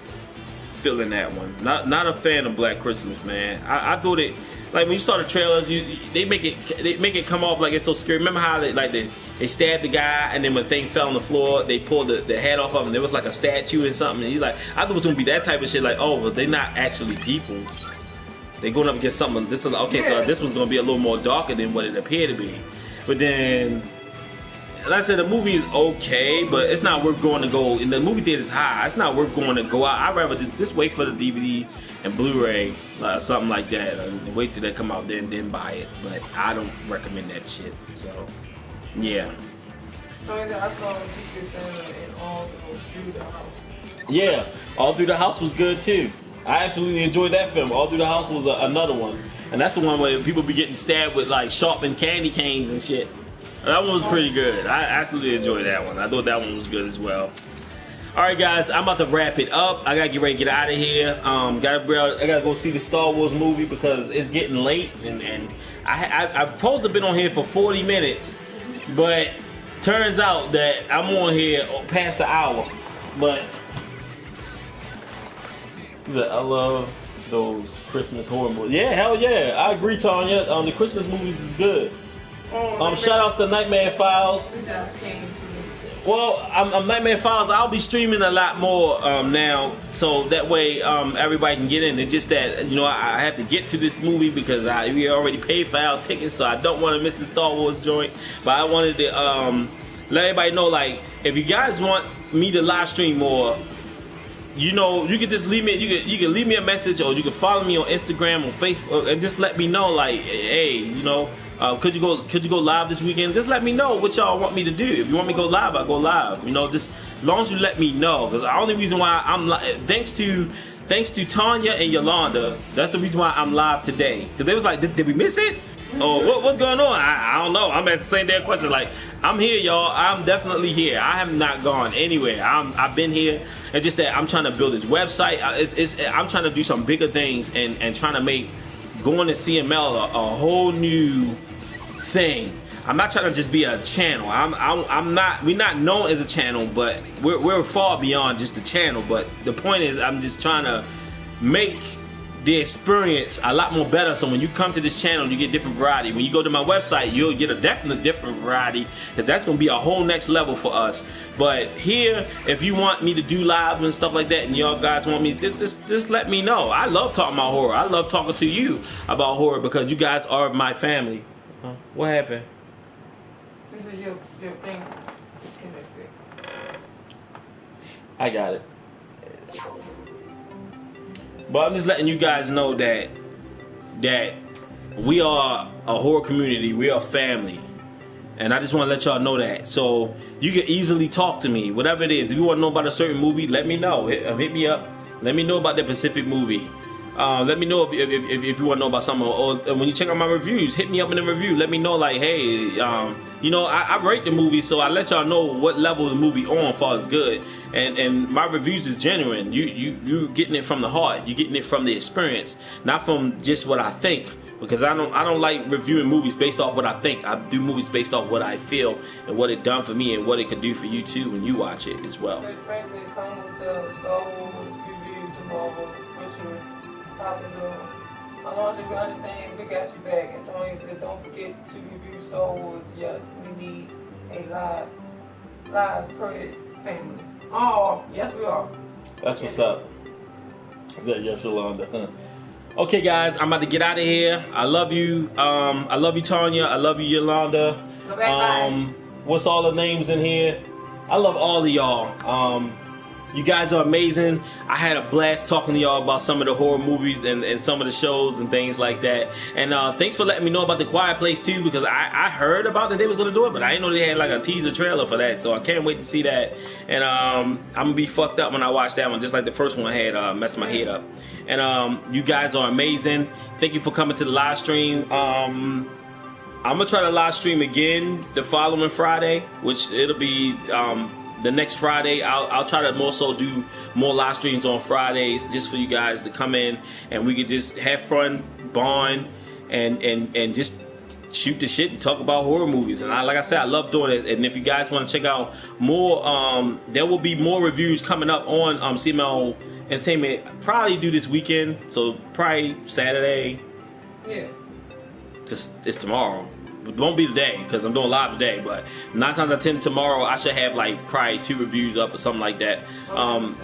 feeling that one. Not a fan of Black Christmas, man. I thought it. Like when you saw the trailers, they make it come off like it's so scary. Remember how they stabbed the guy, and then when the thing fell on the floor, they pulled the head off of him. There was like a statue and something. And I thought it was gonna be that type of shit. Like, oh, well, they're not actually people. They're going up against something. So this one's gonna be a little more darker than what it appeared to be. But then, like I said, the movie is okay, but it's not worth going to go. And the movie theater is high. It's not worth going to go out. I'd rather just wait for the DVD and Blu-ray, something like that. Wait till they come out, then buy it. But I don't recommend that shit. So, yeah. So I saw Secret Santa and All Through the House. Yeah, All Through the House was good too. I absolutely enjoyed that film. All Through the House was another one, and that's the one where people be getting stabbed with like sharpened candy canes and shit. That one was pretty good. I absolutely enjoyed that one. I thought that one was good as well. Alright guys, I'm about to wrap it up. I gotta get ready to get out of here. I gotta go see the Star Wars movie because it's getting late, and I've supposed to have been on here for 40 minutes, but turns out that I'm on here past an hour. But I love those Christmas horror movies. Yeah, hell yeah. I agree, Tanya. The Christmas movies is good. Shout outs to Nightmare Files. Well, I'm Nightmare Files. I'll be streaming a lot more now, so that way everybody can get in. It's just that I have to get to this movie because we already paid for our tickets, so I don't want to miss the Star Wars joint. But I wanted to let everybody know, like, if you guys want me to live stream more, you can just leave me. You can leave me a message, or you can follow me on Instagram or Facebook, and just let me know, like, hey, could you go live this weekend? Just let me know what y'all want me to do. If you want me to go live, I'll go live. Just as long as you let me know. Because the only reason why I'm thanks to Tanya and Yolanda, that's the reason why I'm live today. Because they was like, did we miss it? Oh, what's going on? I don't know. I'm at the same damn question. Like, I'm here, y'all. I'm definitely here. I have not gone anywhere. I've been here. It's just that I'm trying to build this website. I'm trying to do some bigger things and trying to make going to CML a whole new thing. I'm not trying to just be a channel. We're not known as a channel, but we're far beyond just a channel. But the point is, I'm just trying to make the experience a lot more better. So when you come to this channel, you get different variety. When you go to my website, you'll get a definite different variety. That's going to be a whole next level for us. But here, if you want me to do live and stuff like that, and y'all guys want me, just let me know. I love talking about horror. I love talking to you about horror because you guys are my family. What happened? This is your thing. Disconnected. I got it. But I'm just letting you guys know that we are a horror community. We are family. And I just want to let y'all know that. So you can easily talk to me. Whatever it is. If you want to know about a certain movie, let me know. Hit me up. Let me know about the Pacific movie. Let me know if you want to know about something. Or when you check out my reviews, hit me up in the review. Let me know, like, hey, I rate the movie, so I let y'all know what level the movie on as far as good. And my reviews is genuine. You getting it from the heart. You getting it from the experience, not from just what I think. because I don't like reviewing movies based off what I think. I do movies based off what I feel and what it done for me and what it could do for you too when you watch it as well. Friends, it comes with the Star Wars review tomorrow, which will probably do. As long as we understand, we got you back. And Tony said, don't forget to review Star Wars. Yes, we need a lives per family. Oh, yes, we are. That's what's up. Is that yes, Yolanda? Okay, guys, I'm about to get out of here. I love you. I love you, Tanya. I love you, Yolanda. What's all the names in here? I love all of y'all. You guys are amazing. I had a blast talking to y'all about some of the horror movies and some of the shows and things like that. And thanks for letting me know about The Quiet Place too, because I heard about that they was gonna do it, but I didn't know they had like a teaser trailer for that. So I can't wait to see that. And I'm gonna be fucked up when I watch that one, just like the first one had messed my head up. And you guys are amazing. Thank you for coming to the live stream. I'm gonna try to live stream again the following Friday, which it'll be the next Friday. I'll try to more so do more live streams on Fridays just for you guys to come in and we could just have fun, bond, and just shoot the shit and talk about horror movies. And like I said, I love doing it. And if you guys want to check out more, there will be more reviews coming up on Cml Entertainment. Probably do this weekend, so probably Saturday. Yeah. Just it's tomorrow. It won't be today because I'm doing live today, but 9 times out of 10 tomorrow I should have like probably 2 reviews up or something like that. Love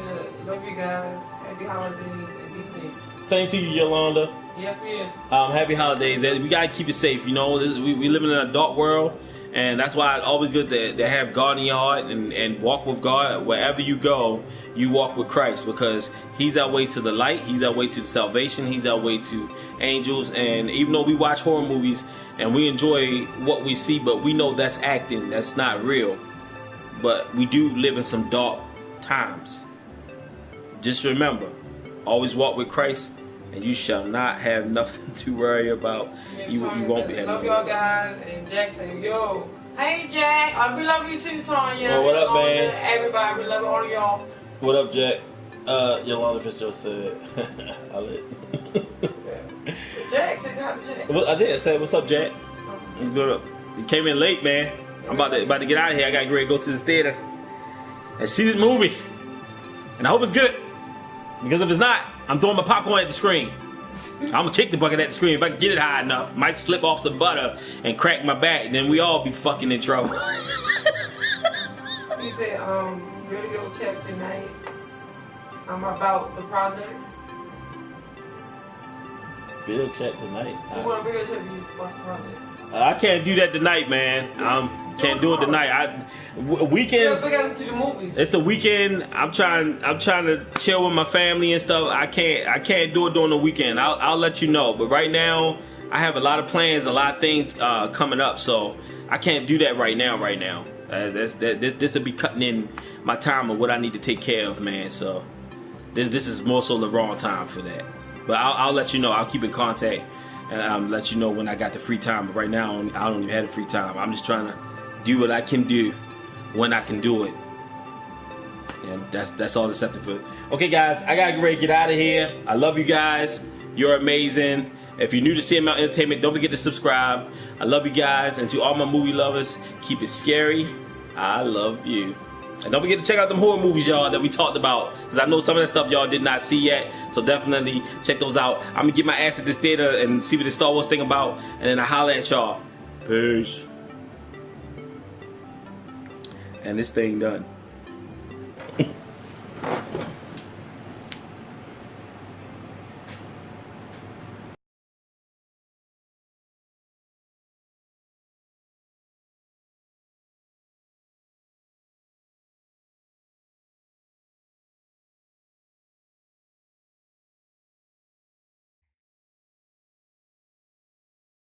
you guys. Happy holidays and be safe. Same to you, Yolanda. Yes, we is. Happy holidays. We gotta keep it safe. You know, we live in a dark world, and that's why it's always good to have God in your heart and walk with God. Wherever you go, you walk with Christ, because He's our way to the light. He's our way to the salvation. He's our way to angels. And even though we watch horror movies and we enjoy what we see, but we know that's acting. That's not real. But we do live in some dark times. Just remember, always walk with Christ, and you shall not have nothing to worry about. You won't be having. Love y'all guys. And Jack said, yo, hey Jack, we love you too, Tanya. Well, what up, man? Everybody, we love all of y'all. What up, Jack? Yolanda Fitzgerald said, I lit. Jack said hi to Jack. Well, I did. I said, what's up, Jack? What's good up? You came in late, man. I'm about to get out of here. I got ready to go to this theater and see this movie. And I hope it's good. Because if it's not, I'm throwing my popcorn at the screen. I'm gonna kick the bucket at the screen if I can get it high enough. Might slip off the butter and crack my back. Then we all be fucking in trouble. He said, video check tonight. About the projects. Video chat tonight. You want to video check you about the projects? I can't do that tonight, man. Can't do it tonight. Weekends. To the movies. It's a weekend. I'm trying to chill with my family and stuff. I can't do it during the weekend. I'll let you know. But right now, I have a lot of plans, a lot of things coming up, so I can't do that right now. This will be cutting in my time of what I need to take care of, man. So this is more so the wrong time for that. But I'll let you know. I'll keep in contact and let you know when I got the free time. But right now, I don't even have the free time. I'm just trying to do what I can do when I can do it. And that's all that's up for. Okay, guys, I gotta get ready to get out of here. I love you guys. You're amazing. If you're new to Cml Entertainment, don't forget to subscribe. I love you guys. And to all my movie lovers, keep it scary. I love you. And don't forget to check out them horror movies, y'all, that we talked about. Because I know some of that stuff y'all did not see yet. So definitely check those out. I'm going to get my ass at this theater and see what the Star Wars thing about. And then I holler at y'all. Peace. And this thing done.